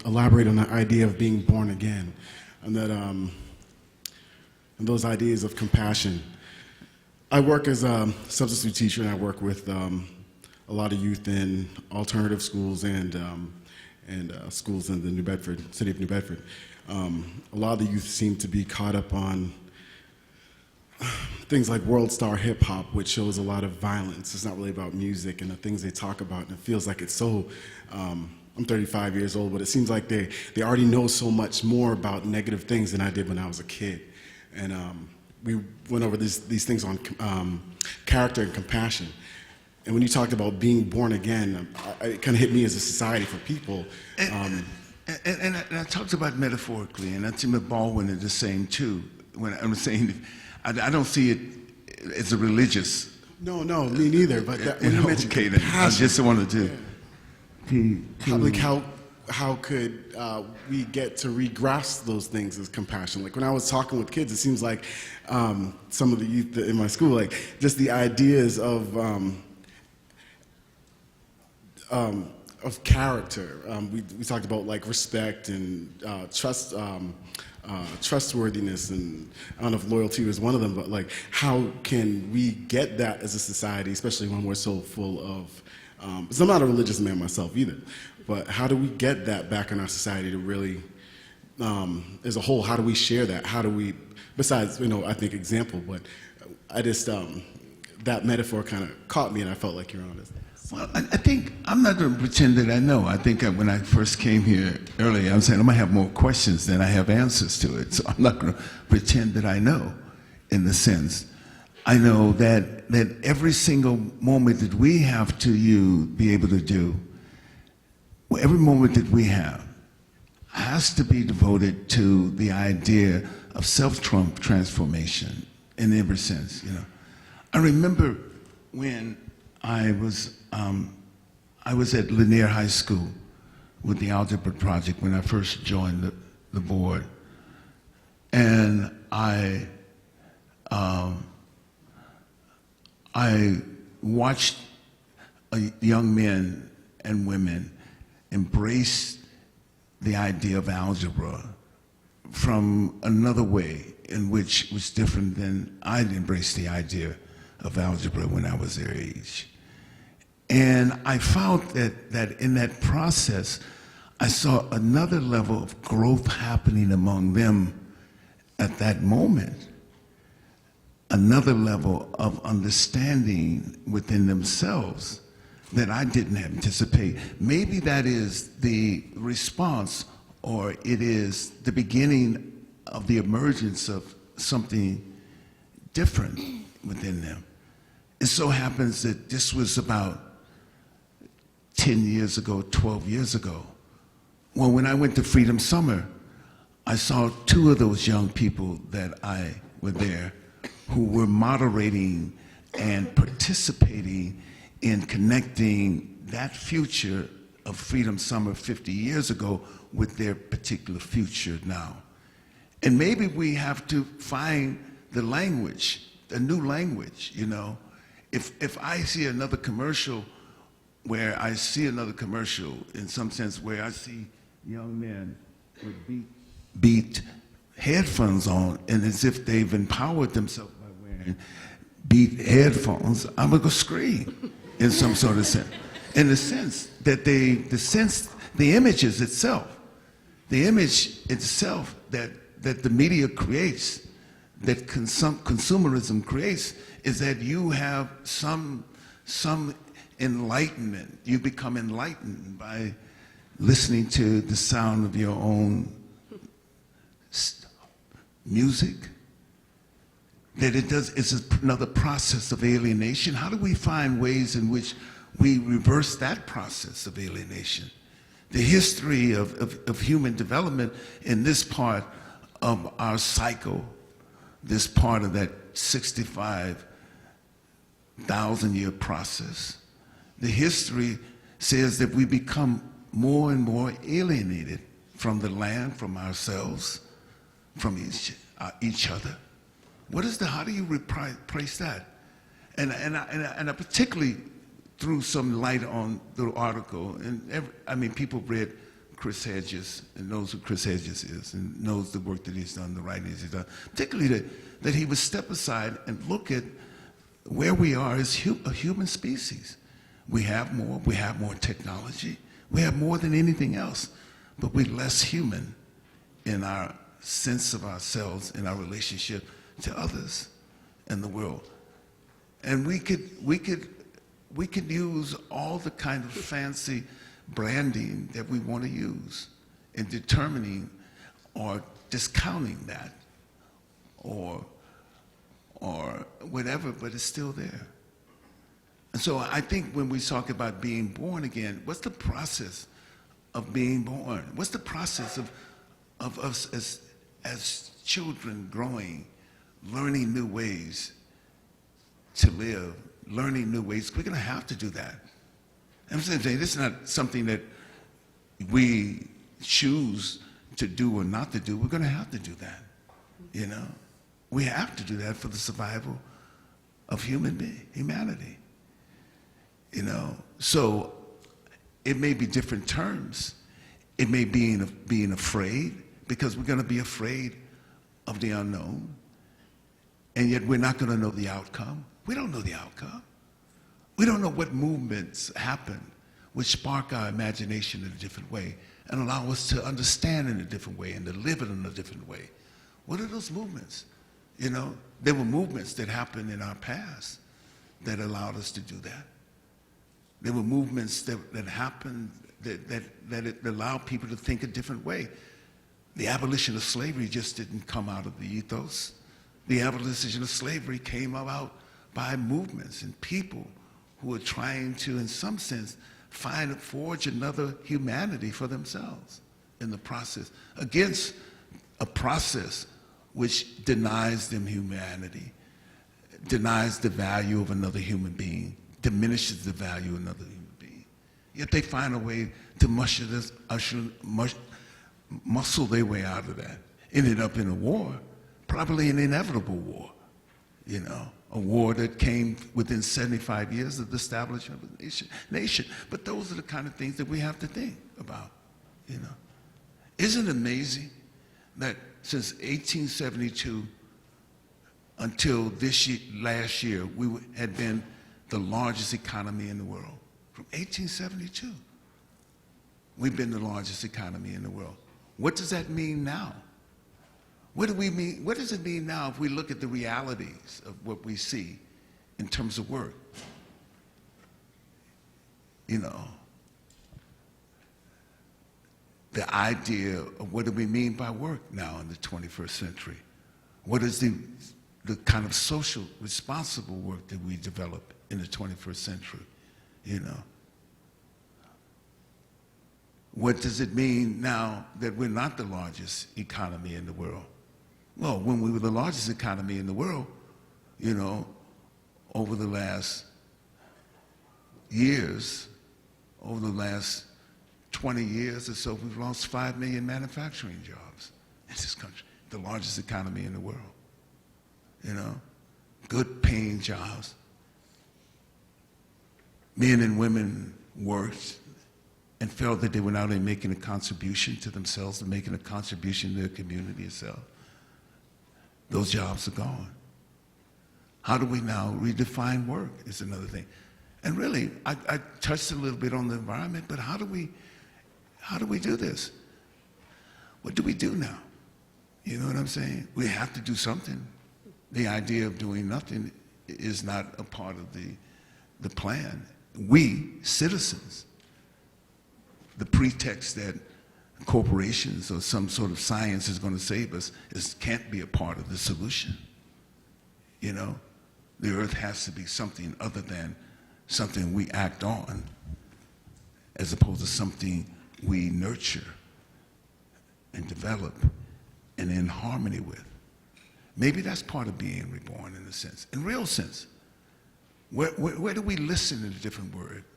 elaborate on the idea of being born again, and that and those ideas of compassion. I work as a substitute teacher, and I work with a lot of youth in alternative schools and schools in the New Bedford, city of New Bedford. A lot of the youth seem to be caught up on things like world star hip hop, which shows a lot of violence. It's not really about music and the things they talk about, and it feels like it's so. I'm 35 years old, but it seems like they already know so much more about negative things than I did when I was a kid. And we went over these things on character and compassion. And when you talked about being born again, it kind of hit me as a society for people. And I talked about metaphorically, and I think Baldwin is the same too. When I'm saying, I don't see it as a religious. No, me neither. But when you mentioned okay, then I just wanted to. How could we get to re-grasp those things as compassion? Like when I was talking with kids, it seems like some of the youth in my school, like just the ideas of character. We talked about like respect and trustworthiness, and I don't know if loyalty was one of them, but like how can we get that as a society, especially when we're so full of, because I'm not a religious man myself either, but how do we get that back in our society to really, as a whole, how do we share that? How do we, besides, I think example, but I just, that metaphor kind of caught me and I felt like you're honest. Well, I think I'm not going to pretend that I know. I think when I first came here earlier, I was saying I'm going to have more questions than I have answers to it. So I'm not going to pretend that I know, in the sense. I know that every single moment that we have to be able to do, every moment that we have has to be devoted to the idea of self-transformation in every sense. I remember when I was at Lanier High School with the Algebra Project when I first joined the board, and I watched young men and women embrace the idea of algebra from another way in which was different than I'd embraced the idea of algebra when I was their age. And I found that in that process, I saw another level of growth happening among them at that moment, another level of understanding within themselves that I didn't anticipate. Maybe that is the response, or it is the beginning of the emergence of something different within them. It so happens that this was about 10 years ago, 12 years ago. Well, when I went to Freedom Summer, I saw two of those young people that I were there who were moderating and participating in connecting that future of Freedom Summer 50 years ago with their particular future now. And maybe we have to find the language, a new language, If I see another commercial where I see another commercial, in some sense, where I see young men with beat headphones on, and as if they've empowered themselves by wearing beat headphones, I'm gonna go scream in some sort of sense. In the sense that the image itself that the media creates, that consumerism creates, is that you have some enlightenment. You become enlightened by listening to the sound of your own music. That it's another process of alienation. How do we find ways in which we reverse that process of alienation? The history of human development in this part of our cycle, this part of that 65,000-year process, the history says that we become more and more alienated from the land, from ourselves, from each other. How do you replace that? And I particularly threw some light on the article, and people read Chris Hedges and knows who Chris Hedges is and knows the work that he's done, the writings he's done, particularly that he would step aside and look at where we are as a human species. We have more technology, we have more than anything else, but we're less human in our sense of ourselves, in our relationship to others in the world. And we could use all the kind of fancy branding that we want to use in determining or discounting that or whatever, but it's still there. And so I think when we talk about being born again, what's the process of being born? What's the process of us as children growing, learning new ways to live, learning new ways? We're going to have to do that. I'm saying this is not something that we choose to do or not to do. We're going to have to do that, you know? We have to do that for the survival of humanity, you know? So it may be different terms. It may be being afraid, because we're going to be afraid of the unknown, and yet we're not going to know the outcome. We don't know the outcome. We don't know what movements happen which spark our imagination in a different way and allow us to understand in a different way and to live it in a different way. What are those movements? You know, there were movements that happened in our past that allowed us to do that. There were movements that happened that allowed people to think a different way. The abolition of slavery just didn't come out of the ethos. The abolition of slavery came about by movements and people who were trying to, in some sense, forge another humanity for themselves in the process, against a process which denies them humanity, denies the value of another human being, diminishes the value of another human being. Yet they find a way to muscle their way out of that. Ended up in a war, probably an inevitable war, you know, a war that came within 75 years of the establishment of a nation. But those are the kind of things that we have to think about, you know. Isn't it amazing that since 1872 until last year, we had been the largest economy in the world? From 1872, we've been the largest economy in the world. What does that mean now? What do we mean? What does it mean now if we look at the realities of what we see in terms of work? You know, the idea of what do we mean by work now in the 21st century? What is the kind of social responsible work that we develop in the 21st century, you know? What does it mean now that we're not the largest economy in the world? Well, when we were the largest economy in the world, you know, over the last years, over the last 20 years or so, we've lost 5 million manufacturing jobs in this country, the largest economy in the world. You know, good paying jobs. Men and women worked and felt that they were not only making a contribution to themselves, but making a contribution to their community itself. Those jobs are gone. How do we now redefine work is another thing. And really, I touched a little bit on the environment, but how do we do this? What do we do now? You know what I'm saying? We have to do something. The idea of doing nothing is not a part of the plan. We, citizens, the pretext that corporations or some sort of science is going to save us can't be a part of the solution. You know, the earth has to be something other than something we act on, as opposed to something we nurture and develop and in harmony with. Maybe that's part of being reborn in a sense, in real sense. Where do we listen in different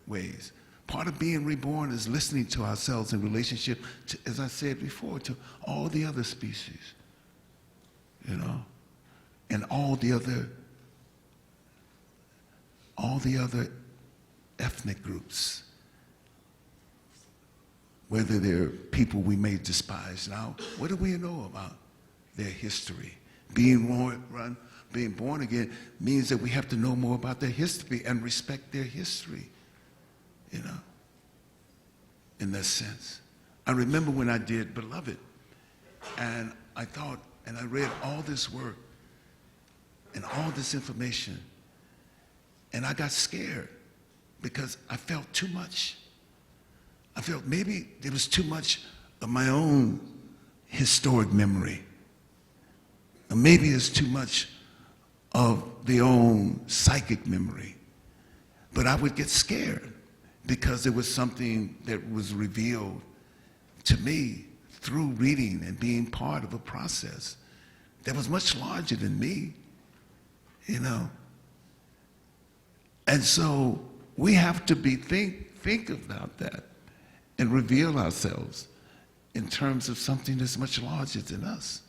ways? Part of being reborn is listening to ourselves in relationship to, as I said before, to all the other species. you know, and all the other ethnic groups, whether they're people we may despise now. What do we know about their history? Being born again means that we have to know more about their history and respect their history, you know, in that sense. I remember when I did Beloved, and I thought, and I read all this work and all this information, and I got scared because I felt too much. I felt maybe there was too much of my own historic memory. Or maybe there's too much of their own psychic memory. But I would get scared because there was something that was revealed to me through reading and being part of a process that was much larger than me, you know. And so we have to think about that and reveal ourselves in terms of something that's much larger than us.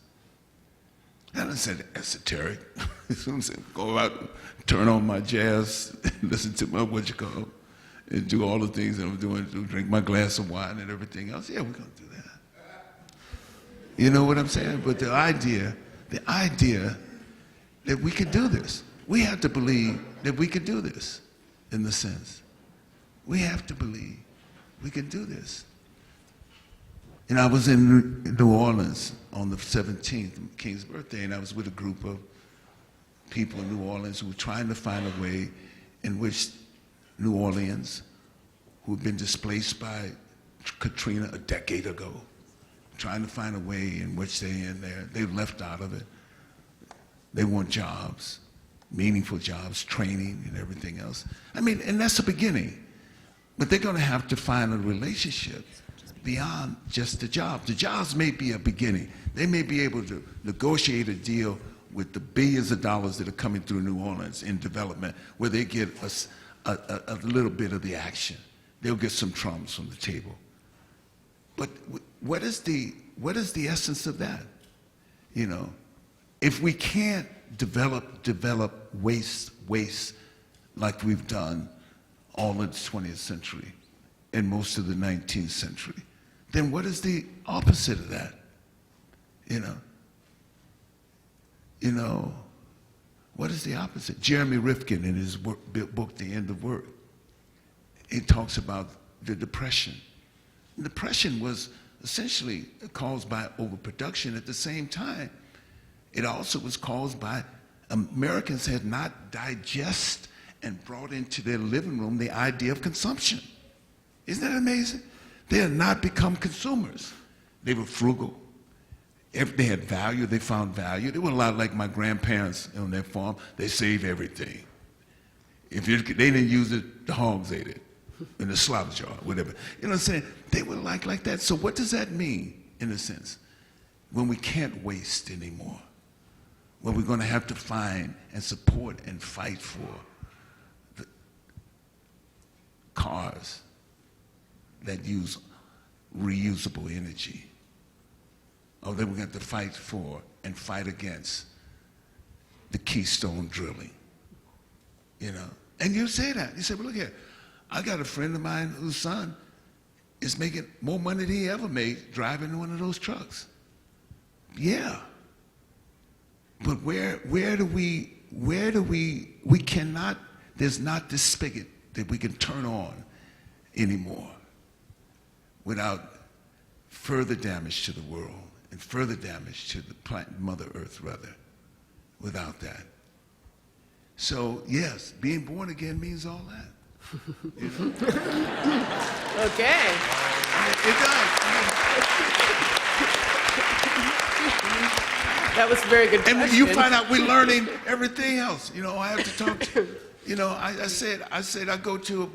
And I said esoteric. Go out, and turn on my jazz, listen to my and do all the things that I'm doing, drink my glass of wine and everything else. Yeah, we're gonna do that. You know what I'm saying? But the idea that we could do this, we have to believe that we could do this, in the sense. We have to believe we can do this. And I was in New Orleans on the 17th, King's birthday, and I was with a group of people in New Orleans who were trying to find a way in which New Orleans, who had been displaced by Katrina a decade ago, trying to find a way in which they're left out of it. They want jobs, meaningful jobs, training, and everything else. I mean, and that's the beginning. But they're going to have to find a relationship beyond just the job. The jobs may be a beginning. They may be able to negotiate a deal with the billions of dollars that are coming through New Orleans in development, where they get a little bit of the action. They'll get some crumbs from the table. But what is the essence of that? You know, if we can't develop waste like we've done all of the 20th century and most of the 19th century, then what is the opposite of that? You know, what is the opposite? Jeremy Rifkin, in his book, The End of Work, he talks about the Depression. Depression was essentially caused by overproduction. At the same time, it also was caused by Americans had not digested and brought into their living room the idea of consumption. Isn't that amazing? They had not become consumers. They were frugal. If they had value, they found value. They were a lot like my grandparents on their farm. They saved everything. If they didn't use it, the hogs ate it in the slaughter jar, whatever. You know what I'm saying? They were like that. So what does that mean, in a sense, when we can't waste anymore? When we're going to have to find and support and fight for the cars that use reusable energy. Or then we're going to have to fight for and fight against the Keystone drilling. You know? And you say that. You say, well, look here. I got a friend of mine whose son is making more money than he ever made driving one of those trucks. Yeah. But where do we cannot, there's not this spigot that we can turn on anymore without further damage to the world and further damage to the planet, Mother Earth, rather, without that. So, yes, being born again means all that. You know? Okay. It does. That was a very good question. And you find out we're learning everything else. You know, I have to talk to, you know, I said I go to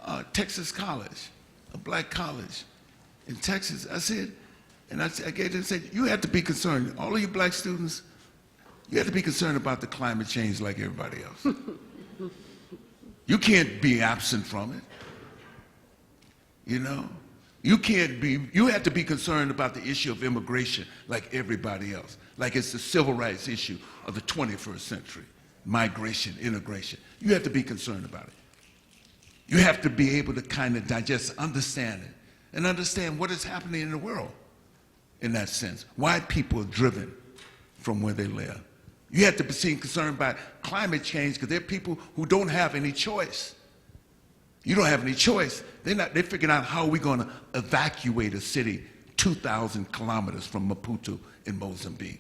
a Texas college, a black college in Texas. I said, and I gave them, said, you have to be concerned, all of you black students, you have to be concerned about the climate change like everybody else. You can't be absent from it. You know? You have to be concerned about the issue of immigration like everybody else, like it's the civil rights issue of the 21st century, migration, integration. You have to be concerned about it. You have to be able to kind of digest, understand it, and understand what is happening in the world in that sense, why people are driven from where they live. You have to be concerned about climate change because there are people who don't have any choice. You don't have any choice. They're figuring out how we're going to evacuate a city 2,000 kilometers from Maputo in Mozambique.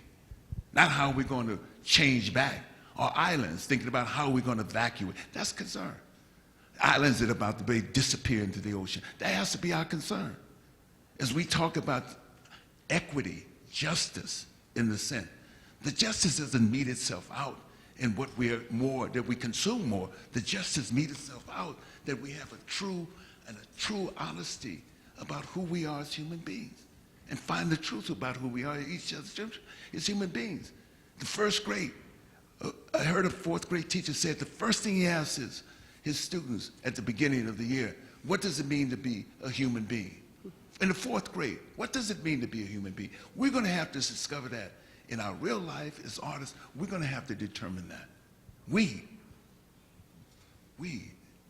Not how we're going to change back. Or islands, thinking about how we're going to evacuate. That's concern. Islands that are about to disappear into the ocean. That has to be our concern. As we talk about equity, justice in the sense, the justice doesn't meet itself out in what we're more, that we consume more. The justice meets itself out that we have a true honesty about who we are as human beings and find the truth about who we are each other as human beings. The first grade, I heard a fourth grade teacher say the first thing he asks his students at the beginning of the year, what does it mean to be a human being? In the fourth grade, what does it mean to be a human being? We're going to have to discover that in our real life as artists. We're going to have to determine that. We,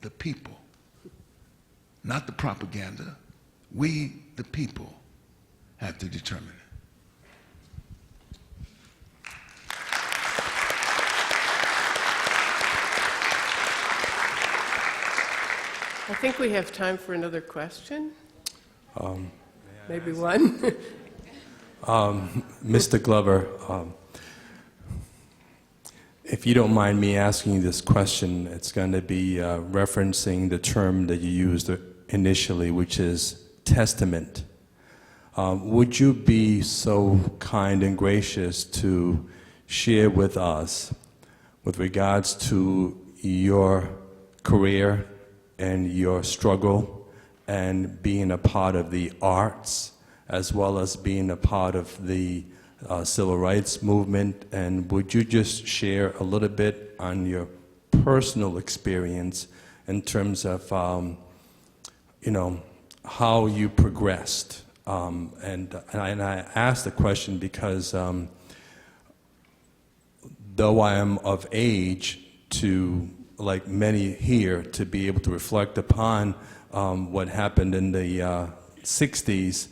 the people, not the propaganda, we, the people, have to determine it. I think we have time for another question. Maybe one. Mr. Glover, if you don't mind me asking you this question, it's going to be referencing the term that you used initially, which is testament. Would you be so kind and gracious to share with us, with regards to your career and your struggle and being a part of the arts, as well as being a part of the civil rights movement, and would you just share a little bit on your personal experience in terms of, how you progressed? And I asked the question because though I am of age to, like many here, to be able to reflect upon what happened in the 60s,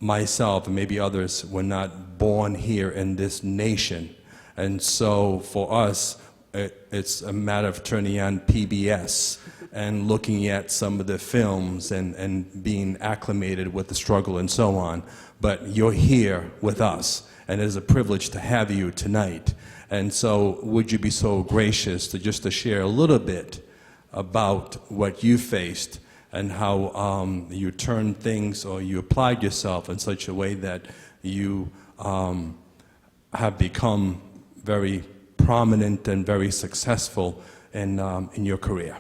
myself and maybe others were not born here in this nation. And so for us, it's a matter of turning on PBS and looking at some of the films and being acclimated with the struggle and so on. But you're here with us, and it is a privilege to have you tonight. And so would you be so gracious to share a little bit about what you faced and how you turned things, or you applied yourself in such a way that you have become very prominent and very successful in your career?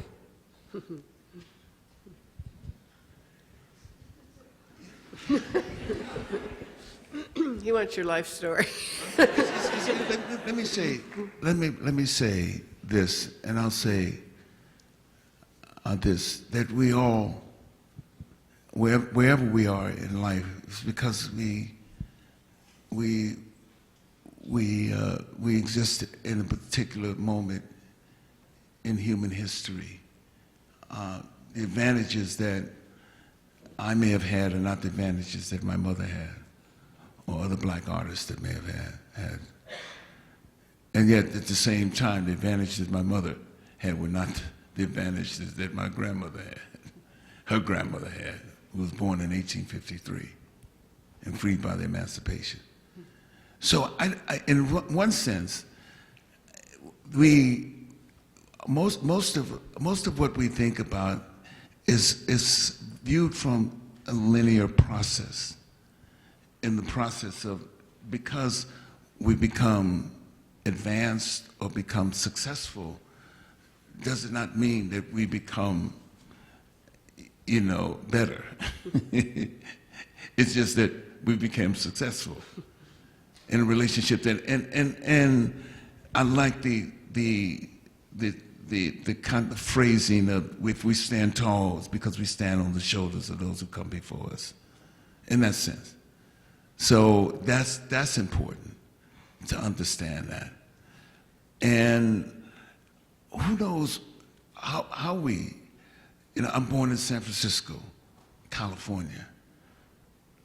He wants your life story. Let me say this, and I'll say this, that we all, wherever we are in life, it's because we exist in a particular moment in human history. The advantages that I may have had are not the advantages that my mother had, or other black artists that may have had. And yet, at the same time, the advantages that my mother had were not the advantages that my grandmother had. Her grandmother had, who was born in 1853 and freed by the Emancipation. So, in one sense, most of what we think about is viewed from a linear process. In the process of, because we become advanced or become successful, does it not mean that we become, better. It's just that we became successful in a relationship that, and unlike the the kind of phrasing of if we stand tall, it's because we stand on the shoulders of those who come before us, in that sense. So that's important to understand that. And who knows how we, I'm born in San Francisco, California.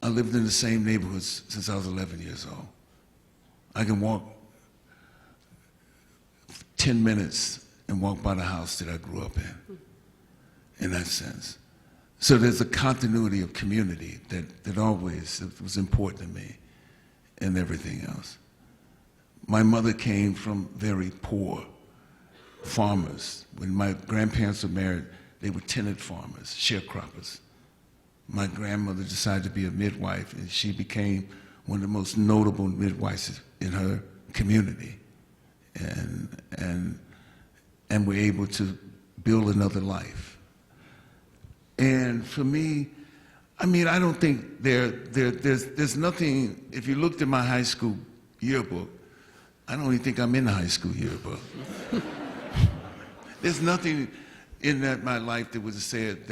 I lived in the same neighborhoods since I was 11 years old. I can walk 10 minutes and walk by the house that I grew up in that sense. So there's a continuity of community that always was important to me and everything else. My mother came from very poor farmers. When my grandparents were married, they were tenant farmers, sharecroppers. My grandmother decided to be a midwife, and she became one of the most notable midwives in her community. And we're able to build another life. And for me, I mean, I don't think there's nothing, if you looked at my high school yearbook, I don't even think I'm in the high school yearbook. There's nothing in my life that would have said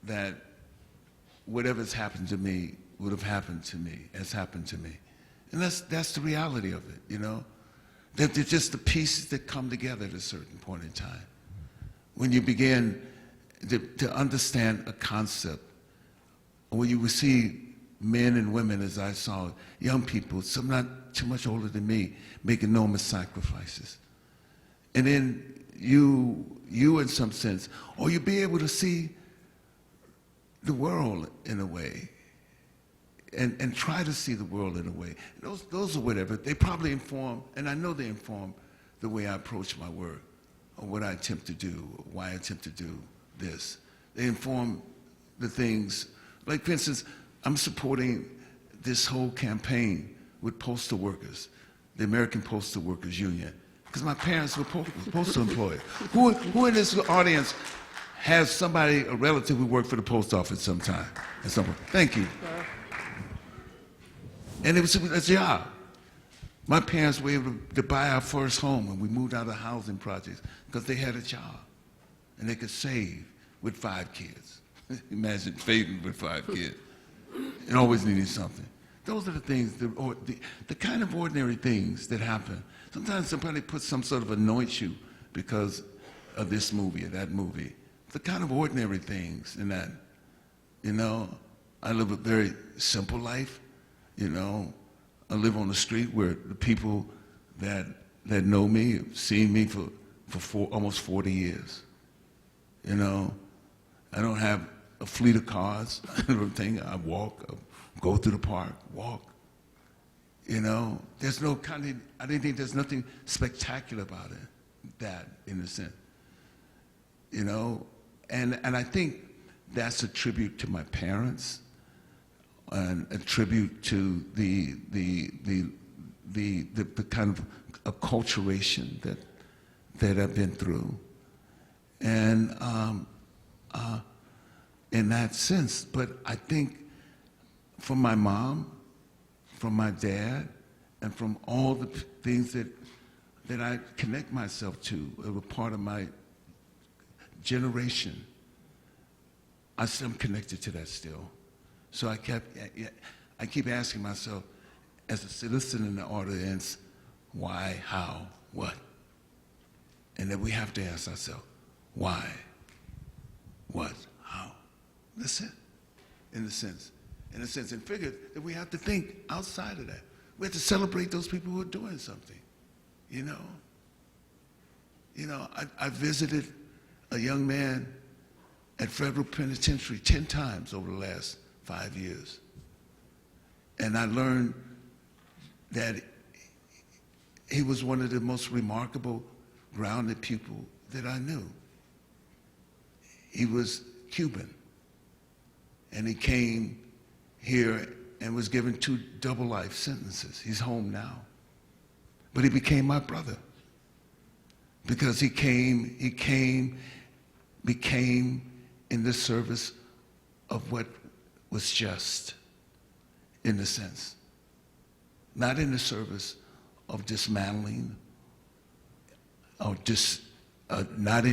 that whatever's happened to me would have happened to me, has happened to me. And that's the reality of it, They're just the pieces that come together at a certain point in time. When you begin to understand a concept, when you will see men and women, as I saw, young people, some not too much older than me, make enormous sacrifices. And then you in some sense, or you'll be able to see the world in a way, and try to see the world in a way. Those are whatever. They probably inform, and I know they inform the way I approach my work, or what I attempt to do, or why I attempt to do this. They inform the things, like for instance, I'm supporting this whole campaign with postal workers, the American Postal Workers Union, because my parents were postal employees. Who in this audience has somebody, a relative who worked for the post office sometime? At some point? Thank you. And it was a job. My parents were able to buy our first home when we moved out of housing projects because they had a job and they could save with 5 kids. Imagine saving with 5 kids and always needing something. Those are the things, the kind of ordinary things that happen. Sometimes somebody puts some sort of anoint you because of this movie or that movie. The kind of ordinary things in that, I live a very simple life. I live on the street where the people that know me have seen me for almost 40 years. I don't have a fleet of cars. I walk, I go through the park, walk. There's no I didn't think there's nothing spectacular about it, that in a sense. And I think that's a tribute to my parents, and a tribute to the kind of acculturation that I've been through, and in that sense. But I think from my mom, from my dad, and from all the things that I connect myself to, were part of my generation, I'm connected to that still. So I keep asking myself, as a citizen in the audience, why, how, what? And then we have to ask ourselves, why, what, how? That's it, in a sense, and figure that we have to think outside of that. We have to celebrate those people who are doing something, I visited a young man at Federal Penitentiary 10 times over the last 5 years. And I learned that he was one of the most remarkable, grounded people that I knew. He was Cuban, and he came here and was given 2 double life sentences. He's home now. But he became my brother because he became in the service of what was just, in a sense. Not in the service of dismantling or not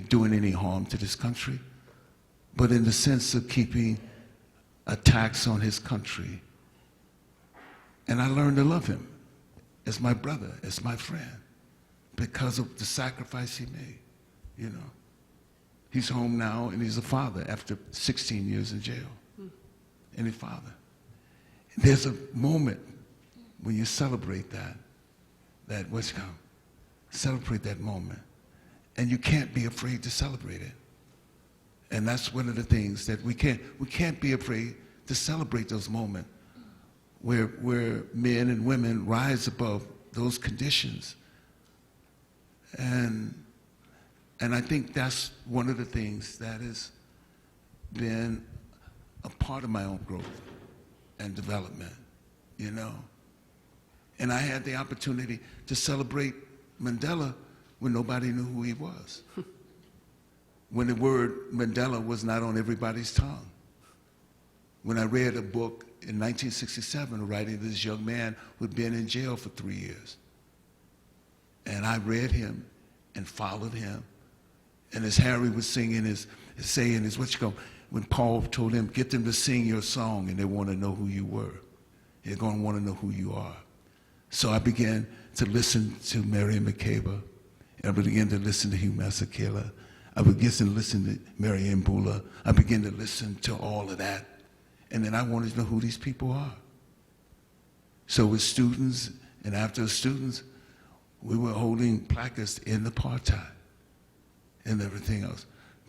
doing any harm to this country, but in the sense of keeping attacks on his country. And I learned to love him as my brother, as my friend, because of the sacrifice he made, you know. He's home now, and he's a father after 16 years in jail. And a father. There's a moment when you celebrate celebrate that moment. And you can't be afraid to celebrate it. And that's one of the things that we can't be afraid to celebrate those moments where men and women rise above those conditions. And I think that's one of the things that has been a part of my own growth and development, you know. And I had the opportunity to celebrate Mandela when nobody knew who he was. When the word Mandela was not on everybody's tongue. When I read a book in 1967 writing this young man who had been in jail for 3 years. And I read him and followed him. And as Harry was singing when Paul told him, get them to sing your song and they want to know who you were. They're going to want to know who you are. So I began to listen to Miriam Makeba. I began to listen to Hugh Masekela. I began to listen to Marianne Bula. I began to listen to all of that. And then I wanted to know who these people are. So with students and after students, we were holding placards in apartheid and everything else.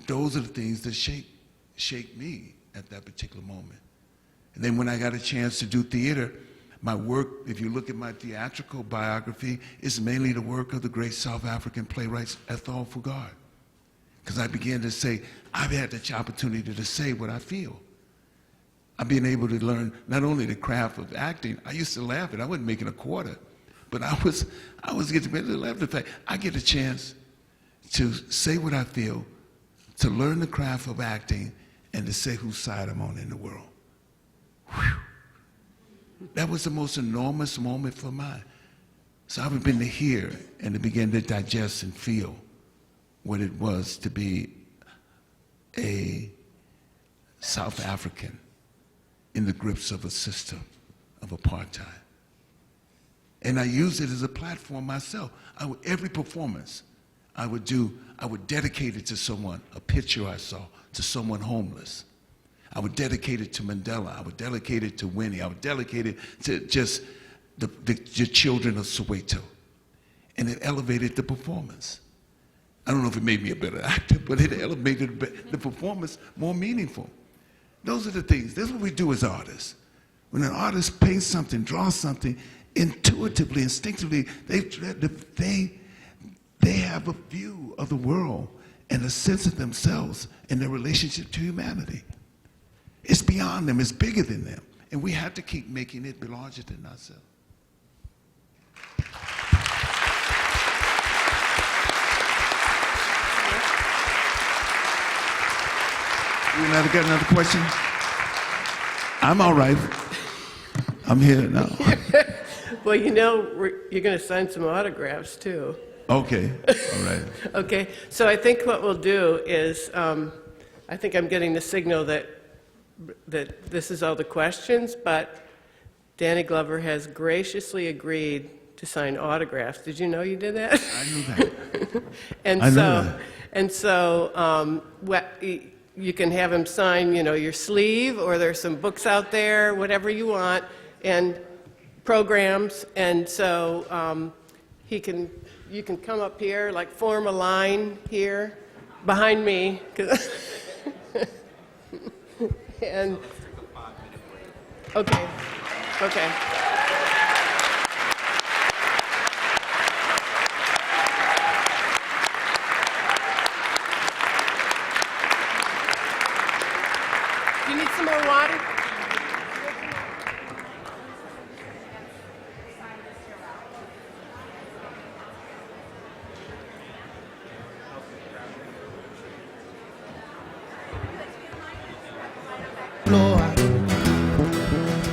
Those are the things that shaped me at that particular moment. And then when I got a chance to do theater, my work, if you look at my theatrical biography, is mainly the work of the great South African playwright Ethel Fugard. Because I began to say, I've had the opportunity to say what I feel. I've been able to learn not only the craft of acting, I used to laugh at it, I wasn't making a quarter, but I was getting ready to laugh at the fact I get a chance to say what I feel, to learn the craft of acting, and to say whose side I'm on in the world. Whew. That was the most enormous moment for mine. So I've been to hear and to begin to digest and feel what it was to be a South African in the grips of a system of apartheid. And I used it as a platform myself. Every performance I would dedicate it to someone, a picture I saw, to someone homeless. I would dedicate it to Mandela. I would dedicate it to Winnie. I would dedicate it to just the children of Soweto. And it elevated the performance. I don't know if it made me a better actor, but it elevated the performance more meaningful. Those are the things. That's what we do as artists. When an artist paints something, draws something, intuitively, instinctively, they have a view of the world and a sense of themselves and their relationship to humanity. It's beyond them, it's bigger than them. And we have to keep making it be larger than ourselves. You got another question? I'm all right. I'm here now. Well, you know, you're going to sign some autographs, too. Okay, all right. Okay, so I think what we'll do is, I think I'm getting the signal that this is all the questions, but Danny Glover has graciously agreed to sign autographs. Did you know you did that? I knew that. And so you can have him sign, you know, your sleeve, or there's some books out there, whatever you want, and programs. And so you can come up here, like form a line here behind me. And okay. Do you need some more water?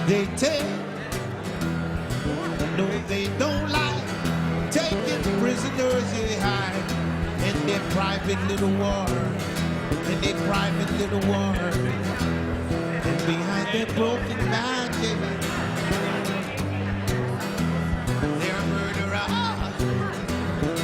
They take, no, they don't lie, taking prisoners they hide, and their private little war, in their private little war. And behind their broken magic,